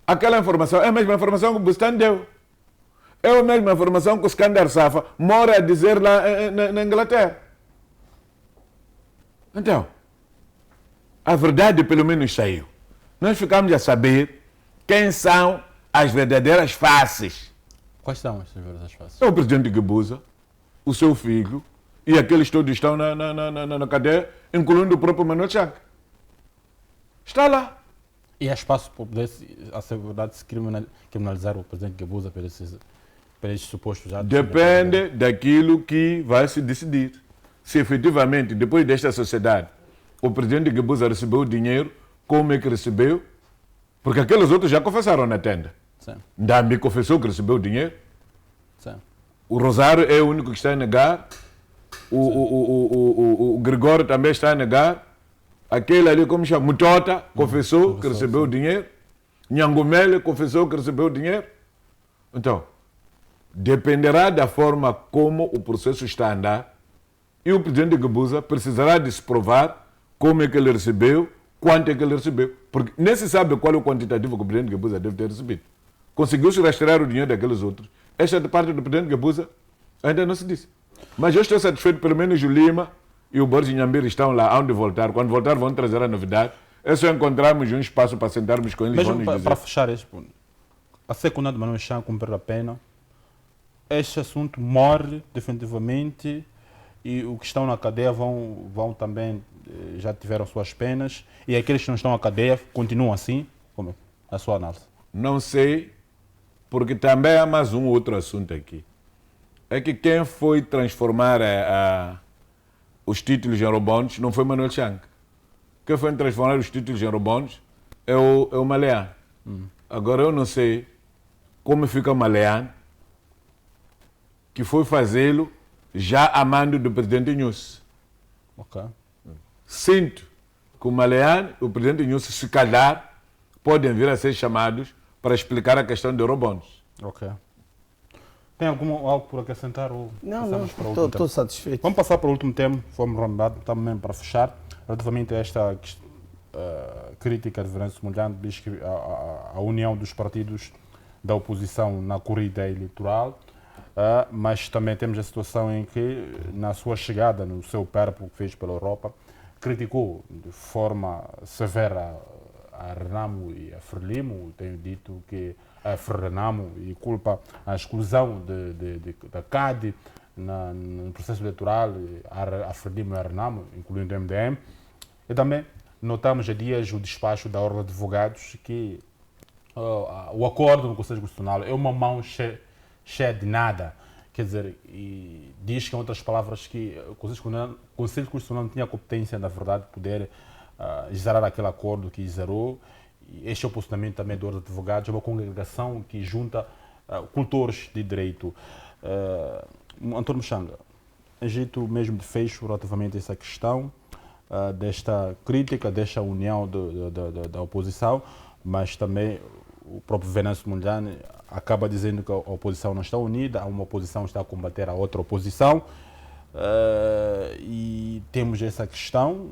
Aquela informação é a mesma informação que o Bustan deu. É a mesma informação que o Skandar Safa mora a dizer lá na Inglaterra. Então, a verdade pelo menos saiu. Nós ficamos a saber quem são as verdadeiras faces. Quais são as verdadeiras faces? É o presidente Guebuza, o seu filho, e aqueles todos estão na cadeia, incluindo o próprio Manuel Chang. Está lá. E há espaço para poder a verdade se criminalizar o presidente Guebuza por esses supostos atos? Depende daquilo que vai se decidir. Se efetivamente, depois desta sociedade, o presidente Guebuza recebeu o dinheiro, como é que recebeu? Porque aqueles outros já confessaram na tenda. Sim. Ndambi confessou que recebeu o dinheiro. Sim. O Rosário é o único que está a negar. O Gregório também está a negar. Aquele ali, como chama? Mutota confessou que recebeu o dinheiro. Nhangumele confessou que recebeu o dinheiro. Então, dependerá da forma como o processo está a andar. E o presidente Guebuza precisará de se provar como é que ele recebeu, quanto é que ele recebeu. Porque nem se sabe qual é o quantitativo que o presidente Guebuza deve ter recebido. Conseguiu-se rastrear o dinheiro daqueles outros. Esta parte do presidente Guebuza ainda não se disse. Mas eu estou satisfeito, pelo menos o Lima e o Borges Nhambira estão lá onde voltar. Quando voltar vão trazer a novidade. É só encontrarmos um espaço para sentarmos com eles. Mesmo para fechar este ponto, a secundária de Manuel Chang cumprir a pena, este assunto morre definitivamente e os que estão na cadeia vão também, já tiveram suas penas, e aqueles que não estão na cadeia continuam assim? Como é a sua análise? Não sei, porque também há mais um outro assunto aqui. é que quem foi transformar os títulos em eurobonds não foi Manuel Chang. Quem foi transformar os títulos em eurobonds é o Malean. Agora eu não sei como fica o Malean, que foi fazê-lo já a mando do presidente Inhosse. Ok. Sinto que o Malean e o presidente Inhosse, se calhar, podem vir a ser chamados para explicar a questão de eurobonds. Ok. Tem algo por acrescentar? Ou Não, passamos para o último estou tema? satisfeito. Vamos passar para o último tema, fomos rondado também para fechar, relativamente a esta crítica de Venâncio Mondlane, diz que a união dos partidos da oposição na corrida eleitoral, mas também temos a situação em que, na sua chegada, no seu périplo que fez pela Europa, criticou de forma severa a Renamo e a Frelimo. Tenho dito que a Frelimo e culpa a exclusão da CAD no processo eleitoral, a Frelimo e a Renamo, incluindo o MDM. E também notamos há dias o despacho da Ordem de Advogados que o acordo no Conselho Constitucional é uma mão cheia de nada. Quer dizer, e diz que, em outras palavras, que o Conselho Constitucional não tinha competência, na verdade, de poder zerar aquele acordo que zerou. E este é o posicionamento também da Ordem de Advogados, é uma congregação que junta cultores de direito. Antônio Mchanga, agito mesmo de fecho relativamente a essa questão desta crítica, desta união da oposição, mas também o próprio Venâncio Mondlane acaba dizendo que a oposição não está unida, uma oposição está a combater a outra oposição, e temos essa questão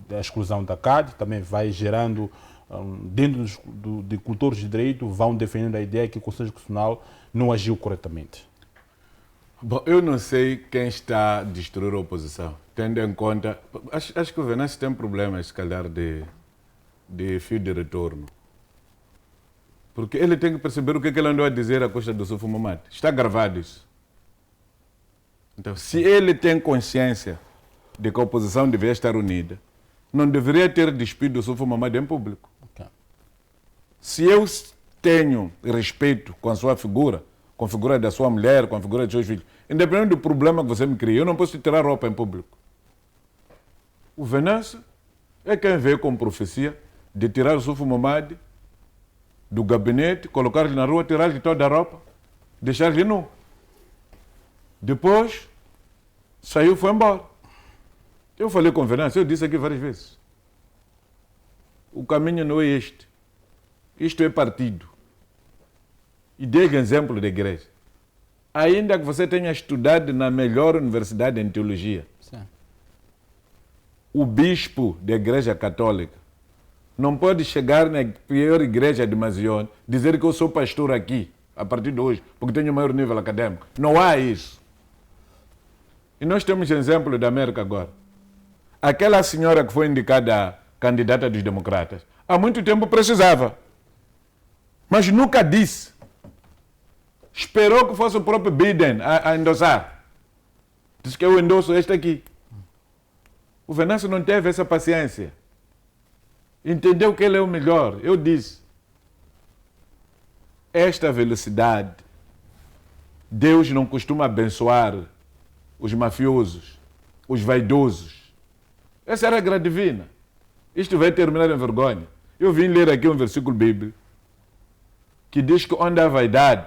da exclusão da CAD, também vai gerando, dentro de cultores de direito, vão defendendo a ideia que o Conselho Constitucional não agiu corretamente. Bom, eu não sei quem está a destruir a oposição, tendo em conta... Acho que o Venâncio tem problemas, se calhar, de fio de retorno. Porque ele tem que perceber o que ele andou a dizer à costa do Sufo Momad. Está gravado isso. Então, se ele tem consciência de que a oposição deveria estar unida, não deveria ter despido o Sufo Momad em público. Okay. Se eu tenho respeito com a sua figura, com a figura da sua mulher, com a figura dos seus filhos, independente do problema que você me cria, eu não posso tirar roupa em público. O Venâncio é quem veio com profecia de tirar o Sufo Momad do gabinete, colocar-lhe na rua, tirar-lhe toda a roupa, deixar-lhe nu. Depois, saiu e foi embora. Eu falei com o Venâncio, eu disse aqui várias vezes. O caminho não é este. Isto é partido. E dei exemplo da igreja. Ainda que você tenha estudado na melhor universidade em teologia, Sim. O bispo da igreja católica não pode chegar na pior igreja de Mazione dizer que eu sou pastor aqui, a partir de hoje, porque tenho maior nível acadêmico. Não há isso. E nós temos exemplo da América agora. Aquela senhora que foi indicada candidata dos democratas, há muito tempo precisava, mas nunca disse. Esperou que fosse o próprio Biden a endossar. Disse que eu endosso este aqui. O Venâncio não teve essa paciência. Entendeu que ele é o melhor. Eu disse, esta velocidade, Deus não costuma abençoar os mafiosos, os vaidosos. Essa é a regra divina. Isto vai terminar em vergonha. Eu vim ler aqui um versículo bíblico que diz que onde há vaidade,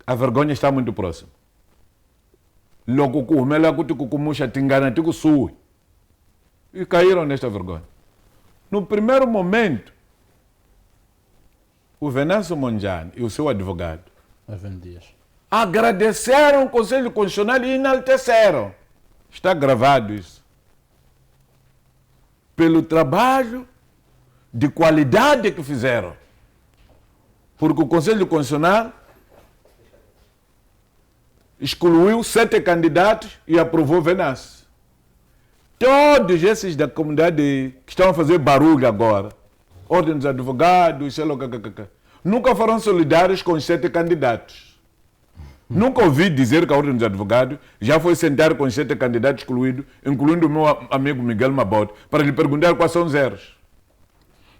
a vergonha está muito próxima. Logo kumela kuti kukumusha tingana tiku sui. E caíram nesta vergonha. No primeiro momento, o Venâncio Mondlane e o seu advogado agradeceram o Conselho Constitucional e enalteceram. Está gravado isso. Pelo trabalho de qualidade que fizeram. Porque o Conselho Constitucional excluiu 7 candidatos e aprovou Venâncio. Todos esses da comunidade que estão a fazer barulho agora, Ordem dos Advogados, sei lá, nunca foram solidários com os 7 candidatos. Nunca ouvi dizer que a Ordem dos Advogados já foi sentar com os 7 candidatos excluídos, incluindo o meu amigo Miguel Mabote, para lhe perguntar quais são os erros.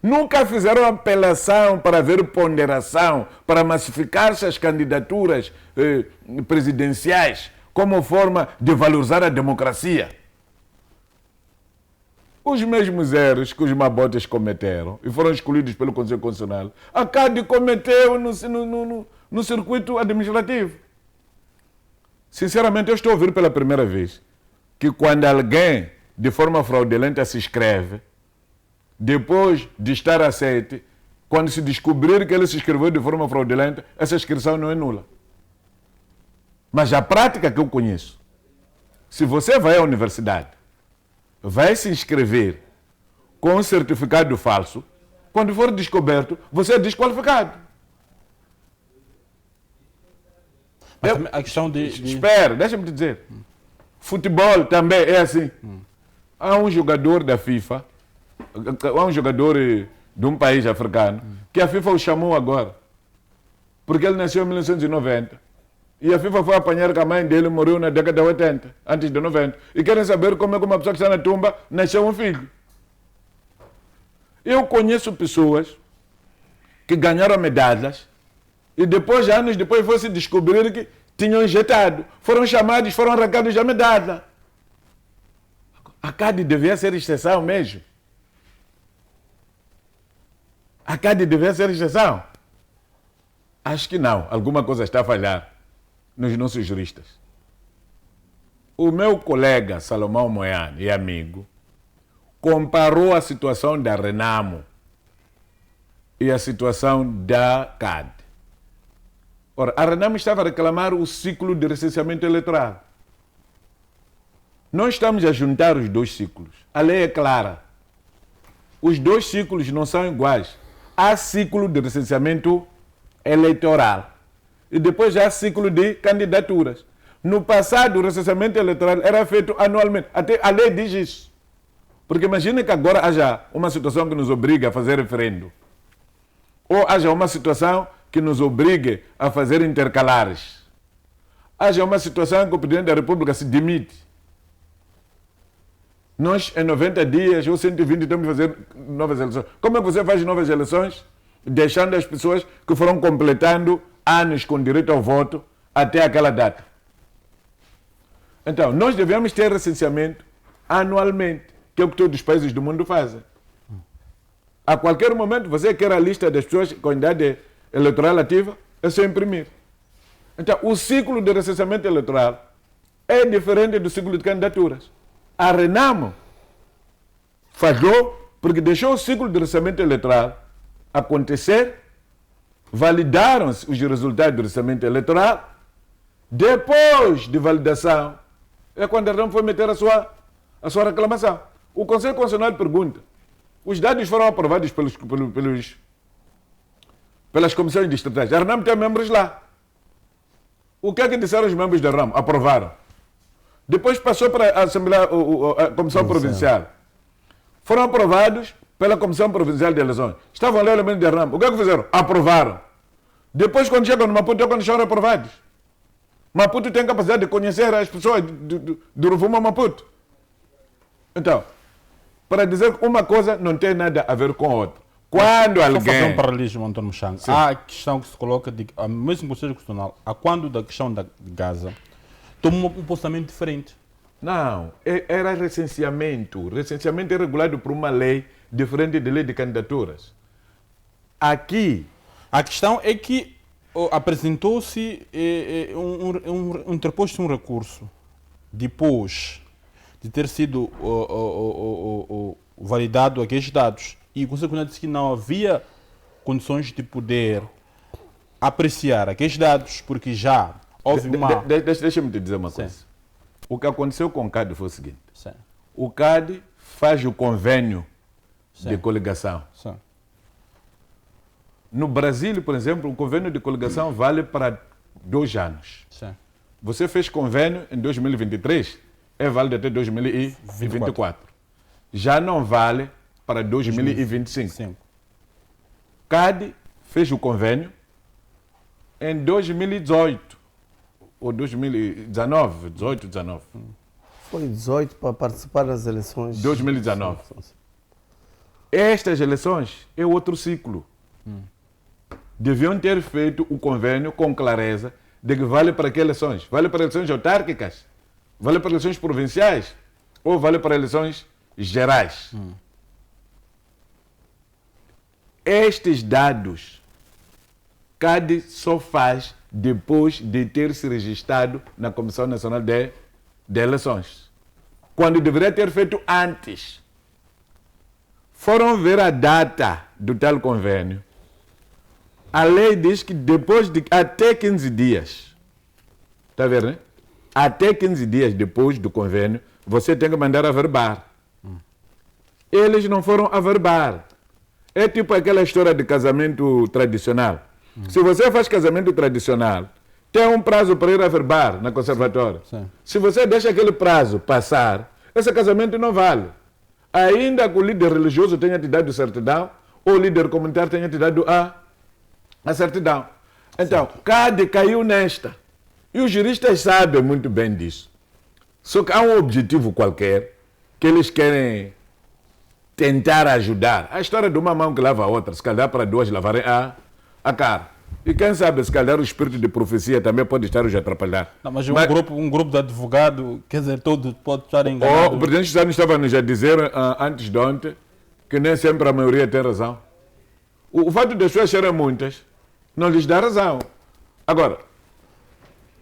Nunca fizeram apelação para ver ponderação, para massificar-se as candidaturas presidenciais como forma de valorizar a democracia. Os mesmos erros que os mabotes cometeram e foram escolhidos pelo Conselho Constitucional, a CADE cometeu no circuito administrativo. Sinceramente, eu estou a ouvir pela primeira vez que quando alguém de forma fraudulenta se inscreve, depois de estar aceite, quando se descobrir que ele se inscreveu de forma fraudulenta, essa inscrição não é nula. Mas a prática que eu conheço, se você vai à universidade, vai se inscrever com um certificado falso, quando for descoberto, você é desqualificado. A questão de... Espera, deixa-me te dizer. Futebol também é assim. Há um jogador da FIFA, há um jogador de um país africano, que a FIFA o chamou agora, porque ele nasceu em 1990. E a FIFA foi apanhar com a mãe dele, morreu na década de 80, antes de 90. E querem saber como é que uma pessoa que está na tumba nasceu um filho. Eu conheço pessoas que ganharam medalhas e depois, anos depois, foi se descobrir que tinham injetado. Foram chamados, foram arrancados da medalha. A CADE devia ser exceção mesmo. A CADE devia ser exceção. Acho que não. Alguma coisa está a falhar nos nossos juristas. O meu colega Salomão Moiane, e amigo, comparou a situação da Renamo e a situação da CADE. Ora, a Renamo estava a reclamar o ciclo de recenseamento eleitoral. Nós estamos a juntar os dois ciclos. A lei é clara. Os dois ciclos não são iguais. Há ciclo de recenseamento eleitoral e depois há ciclo de candidaturas. No passado, o recenseamento eleitoral era feito anualmente. Até a lei diz isso. Porque imagine que agora haja uma situação que nos obrigue a fazer referendo. Ou haja uma situação que nos obrigue a fazer intercalares. Haja uma situação que o Presidente da República se demite. Nós, em 90 dias ou 120, temos que fazer novas eleições. Como é que você faz novas eleições? Deixando as pessoas que foram completando anos com direito ao voto até aquela data. Então, nós devemos ter recenseamento anualmente, que é o que todos os países do mundo fazem. A qualquer momento, você quer a lista das pessoas com idade eleitoral ativa, é só imprimir. Então, o ciclo de recenseamento eleitoral é diferente do ciclo de candidaturas. A Renamo falhou porque deixou o ciclo de recenseamento eleitoral acontecer, validaram-se os resultados do recenseamento eleitoral, depois de validação, é quando a Renamo foi meter a sua reclamação. O Conselho Constitucional pergunta, os dados foram aprovados pelas comissões distritais. A Renamo tem membros lá. O que é que disseram os membros da Renamo? Aprovaram. Depois passou para a Assembleia, a Comissão Provincial. Foram aprovados pela Comissão Provincial de Eleições. Estavam lá elementos da Renamo. O que é que fizeram? Aprovaram. Depois, quando chegam no Maputo, é quando são aprovados. Maputo tem capacidade de conhecer as pessoas do Ruvumo a Maputo. Então, para dizer que uma coisa não tem nada a ver com a outra. Quando alguém... Só fazer um paralelismo, Antônio Muxanga. Há a questão que se coloca, mesmo no Conselho Constitucional, a quando da questão da Gaza, toma um posicionamento diferente. Não, era recenseamento. Recenseamento é regulado por uma lei diferente da lei de candidaturas. Aqui... A questão é que apresentou-se, interposto um recurso, depois de ter sido validado aqueles dados, e o Conselho Constitucional disse que não havia condições de poder apreciar aqueles dados, porque já houve uma... Deixa-me te dizer uma coisa. Sim. O que aconteceu com o CADE foi o seguinte. Sim. O CADE faz o convênio Sim. de coligação. Sim. No Brasil, por exemplo, o convênio de coligação vale para 2 anos. Sim. Você fez convênio em 2023, é válido até 2024. Já não vale para 2025. Sim. CADE fez o convênio em 2018 ou 2019, 18, 19. Foi 18 para participar das eleições. 2019. Estas eleições é outro ciclo. Deviam ter feito o convênio com clareza de que vale para que eleições? Vale para eleições autárquicas? Vale para eleições provinciais? Ou vale para eleições gerais? Estes dados, CADE só faz depois de ter se registrado na Comissão Nacional de Eleições. Quando deveria ter feito antes. Foram ver a data do tal convênio. A lei diz que depois de até 15 dias, está vendo, né? Até 15 dias depois do convênio, você tem que mandar averbar. Eles não foram averbar. É tipo aquela história de casamento tradicional. Se você faz casamento tradicional, tem um prazo para ir averbar na conservatória. Sim. Se você deixa aquele prazo passar, esse casamento não vale. Ainda que o líder religioso tenha te dado certidão, ou o líder comunitário tenha te dado a certidão. Então, CADE caiu nesta. E os juristas sabem muito bem disso. Só que há um objetivo qualquer que eles querem tentar ajudar. A história de uma mão que lava a outra, se calhar para duas lavarem a cara. E quem sabe, se calhar o espírito de profecia também pode estar os atrapalhar. Não, mas um grupo de advogados, quer dizer, todo pode estar enganado. O presidente Stano estava nos a dizer antes de ontem que nem sempre a maioria tem razão. O fato das pessoas serem muitas não lhes dá razão. Agora,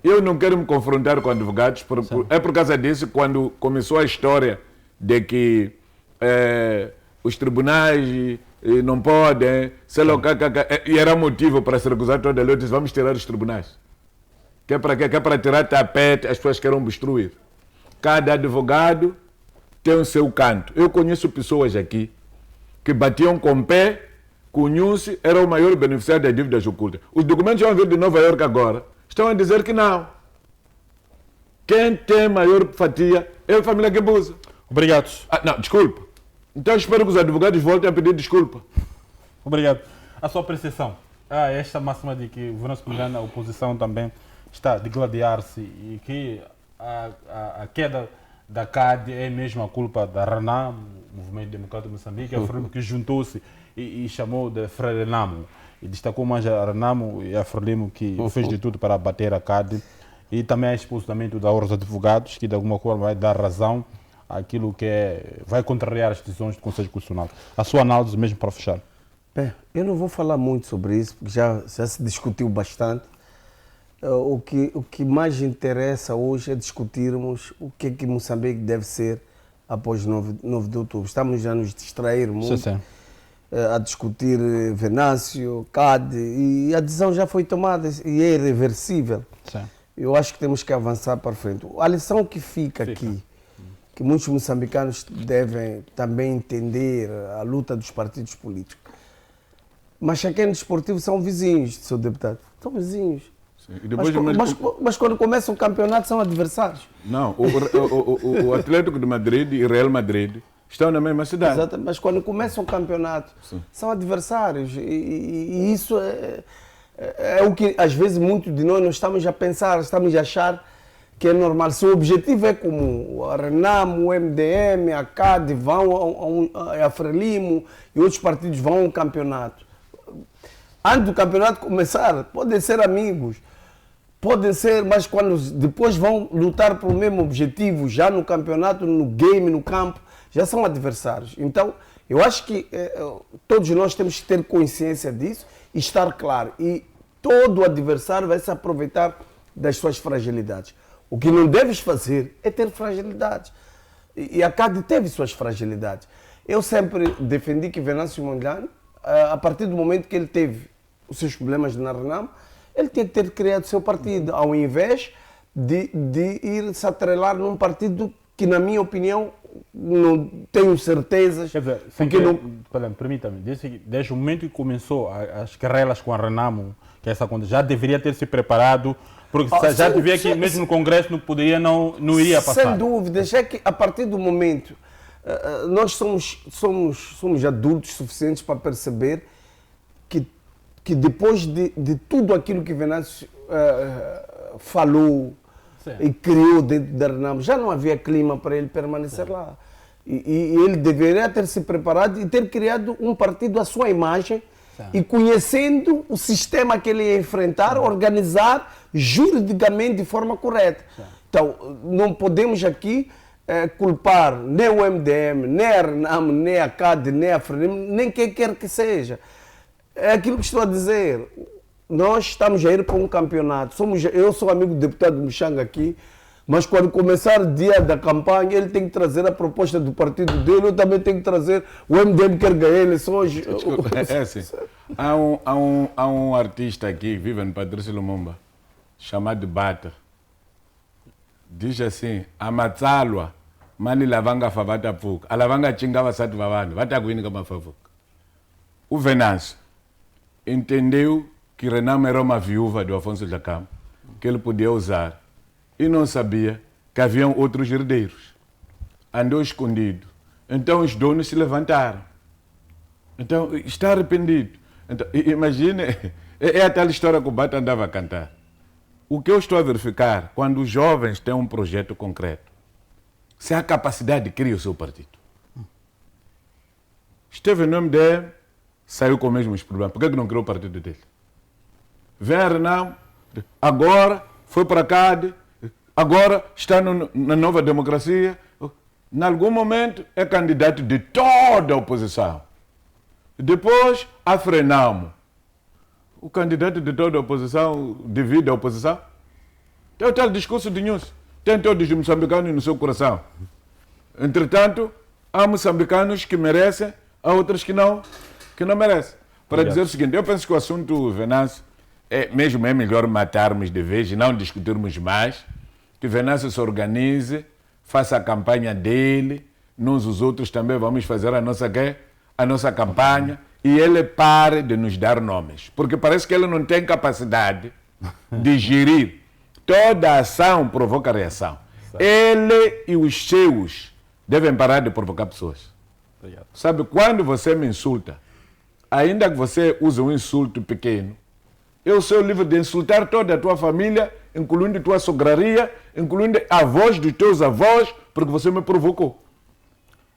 eu não quero me confrontar com advogados, é por causa disso, quando começou a história de que os tribunais não podem, sei lá, e era motivo para se recusar toda a lei, eu disse, vamos tirar os tribunais. Que é para quê? Que é para tirar tapete, as pessoas querem obstruir. Cada advogado tem o seu canto. Eu conheço pessoas aqui que batiam com o pé, que o NUNC era o maior beneficiário das dívidas ocultas. Os documentos vão vir de Nova Iorque agora, estão a dizer que não. Quem tem maior fatia é a família Guebuza. Obrigado. Não, desculpa. Então eu espero que os advogados voltem a pedir desculpa. Obrigado. A sua apreciação. Esta máxima de que o governo soberano, a oposição também está a degladiar-se e que a queda da CADE é mesmo a culpa da RENAM, Movimento Democrático de Moçambique, é o que juntou-se e chamou de Frelimo. E destacou mais a RENAM e a Frelimo, que fez de tudo para abater a CADE. E também a expulsamento da Ordem dos Advogados, que de alguma forma vai dar razão àquilo que vai contrariar as decisões do Conselho Constitucional. A sua análise mesmo para fechar. Bem, eu não vou falar muito sobre isso, porque já se discutiu bastante. O que mais interessa hoje é discutirmos o que é que Moçambique deve ser após 9 de outubro. Estamos já a nos distrair muito, Sim. A discutir Venâncio, CADE, e a decisão já foi tomada e é irreversível. Sim. Eu acho que temos que avançar para frente. A lição que fica aqui, que muitos moçambicanos devem também entender a luta dos partidos políticos. Machaquém Desportivo são vizinhos, Sr. Deputado. São vizinhos. E depois mas quando começa o campeonato são adversários. Não, o Atlético de Madrid e Real Madrid estão na mesma cidade. Exato, mas quando começa o campeonato são adversários. E isso é o que às vezes muitos de nós não estamos a pensar, estamos a achar que é normal. Se o objetivo é comum, a RENAM, o MDM, a CADE vão a Frelimo e outros partidos vão ao campeonato. Antes do campeonato começar, podem ser amigos, podem ser, mas quando depois vão lutar pelo mesmo objetivo, já no campeonato, no game, no campo, já são adversários. Então, eu acho que todos nós temos que ter consciência disso e estar claro. E todo adversário vai se aproveitar das suas fragilidades. O que não deves fazer é ter fragilidades. E a CADE teve suas fragilidades. Eu sempre defendi que Venâncio Mondlane, a partir do momento que ele teve os seus problemas na RENAM, ele tinha que ter criado o seu partido, ao invés de ir se atrelar num partido que, na minha opinião, não tenho certezas. Quer dizer, permita-me, desde o momento que começou as querelhas com a RENAM, que essa conta já deveria ter se preparado, porque já devia que mesmo no Congresso não iria passar. Sem dúvidas, é que a partir do momento nós somos adultos suficientes para perceber que depois de tudo aquilo que Venâncio falou e criou dentro da RENAM, já não havia clima para ele permanecer lá. E ele deveria ter se preparado e ter criado um partido à sua imagem e conhecendo o sistema que ele ia enfrentar, organizar juridicamente de forma correta. Então, não podemos aqui culpar nem o MDM, nem a RENAM, nem a CAD, nem a FRENIM, nem quem quer que seja. É aquilo que estou a dizer. Nós estamos a ir para um campeonato. Eu sou amigo do deputado Muxanga aqui, mas quando começar o dia da campanha, ele tem que trazer a proposta do partido dele, eu também tenho que trazer, o MDM quer ganhar eleições. Desculpa, é assim. Há um artista aqui, que vive no Patrício Lumumba, chamado Bata. Diz assim, Amatsalwa, mani lavanga favata pfuka, alavanga chinga vasati vavanhu, vatakwini kama favuka. O Venâncio entendeu que Renan era uma viúva do Afonso da Cama, que ele podia usar, e não sabia que haviam outros herdeiros. Andou escondido. Então os donos se levantaram. Então está arrependido. Então, imagine, é a tal história que o Bata andava a cantar. O que eu estou a verificar, quando os jovens têm um projeto concreto, se há capacidade de criar o seu partido. Esteve no MDM, saiu com os mesmos problemas. Por que não criou o partido dele? Vem a Renan, agora foi para cá, agora está na nova democracia. Em algum momento é candidato de toda a oposição. Depois a Frenamo. O candidato de toda a oposição divide a oposição. Tem o tal discurso de news. Tem todos os moçambicanos no seu coração. Entretanto, há moçambicanos que merecem, há outros que não merecem. Para dizer o seguinte, eu penso que o assunto, Venâncio, é melhor matarmos de vez e não discutirmos mais. Que Venâncio se organize, faça a campanha dele, nós os outros também vamos fazer a nossa campanha e ele pare de nos dar nomes. Porque parece que ele não tem capacidade de gerir. Toda ação provoca reação. Ele e os seus devem parar de provocar pessoas. Obrigado. Sabe, quando você me insulta, ainda que você use um insulto pequeno, eu sou livre de insultar toda a tua família, incluindo tua sograria, incluindo avós dos teus avós, porque você me provocou.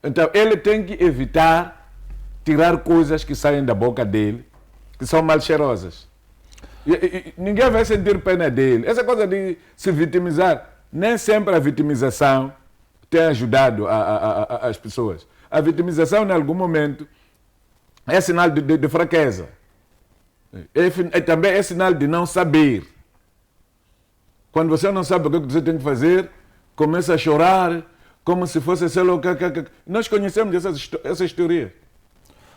Então, ele tem que evitar tirar coisas que saem da boca dele, que são mal cheirosas. E ninguém vai sentir pena dele. Essa coisa de se vitimizar, nem sempre a vitimização tem ajudado as pessoas. A vitimização, em algum momento, é sinal de fraqueza. Também é sinal de não saber. Quando você não sabe o que você tem que fazer, começa a chorar, como se fosse, sei lá, nós conhecemos essas teorias.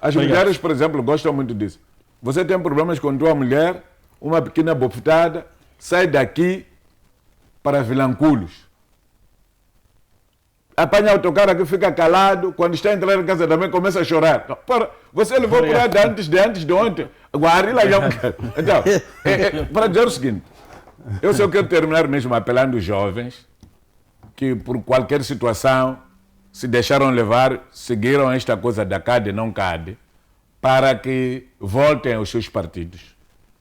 As mulheres, por exemplo, gostam muito disso. Você tem problemas com tua mulher, uma pequena bofetada, sai daqui para Vilanculos. Apanha o autocarro que fica calado, quando está a entrar em casa também começa a chorar. Você levou por aí antes de ontem. Guarila já... Então, para dizer o seguinte, eu só quero terminar mesmo apelando os jovens que por qualquer situação se deixaram levar, seguiram esta coisa da CAD e não CAD, para que voltem aos seus partidos.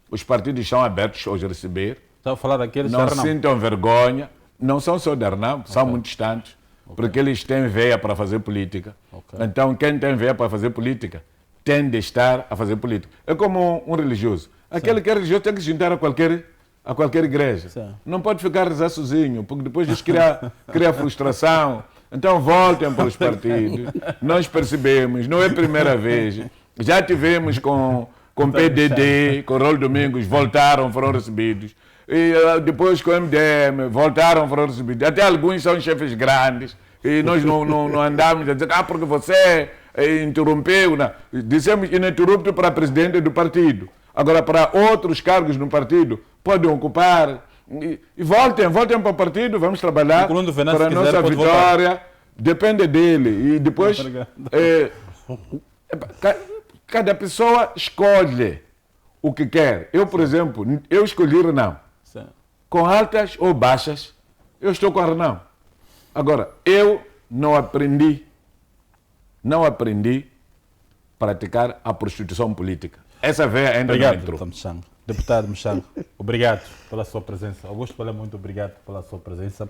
Os partidos são abertos aos receber. Estava a falar daqueles não sintam vergonha. Não são só da Arnam, são muitos tantos. Porque eles têm veia para fazer política. Então, quem tem veia para fazer política tem de estar a fazer política. É como um religioso. Aquele que é religioso tem que se juntar a qualquer igreja. Não pode ficar a rezar sozinho, porque depois isso cria frustração. Então, voltem para os partidos. Nós percebemos, não é a primeira vez. Já tivemos com PDD, com Rolo Domingos, voltaram, foram recebidos. E depois com o MDM, voltaram, foram recebidos. Até alguns são chefes grandes. E nós não andamos a dizer, porque você interrompeu. Não. Dissemos ininterrupto para presidente do partido. Agora, para outros cargos no partido, podem ocupar. E voltem para o partido, vamos trabalhar para a nossa vitória. Voltar. Depende dele. E depois, cada pessoa escolhe o que quer. Eu, por exemplo, eu escolhi Renan. Com altas ou baixas, eu estou com a Renan. Agora, eu não aprendi a praticar a prostituição política. Essa veia ainda não entrou. Deputado Muxanga, obrigado pela sua presença. Augusto Pelé, muito obrigado pela sua presença.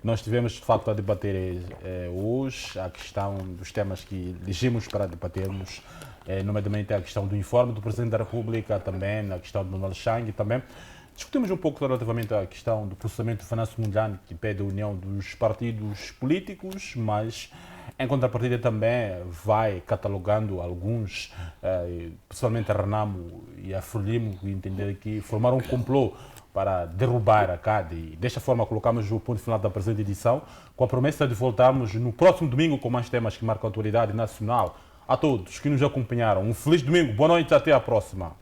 Nós tivemos, de facto, a debater hoje a questão dos temas que elegimos para debatermos, nomeadamente a questão do informe do Presidente da República, também a questão do Manuel Chang, também discutimos um pouco relativamente à questão do processamento do Venâncio Mondlane, que pede a união dos partidos políticos, mas em contrapartida também vai catalogando alguns, principalmente a Renamo e a Frelimo, que entenderam que formaram um complô para derrubar a CAD. E desta forma colocamos o ponto final da presente edição, com a promessa de voltarmos no próximo domingo com mais temas que marcam a atualidade nacional. A todos que nos acompanharam, um feliz domingo, boa noite, até à próxima.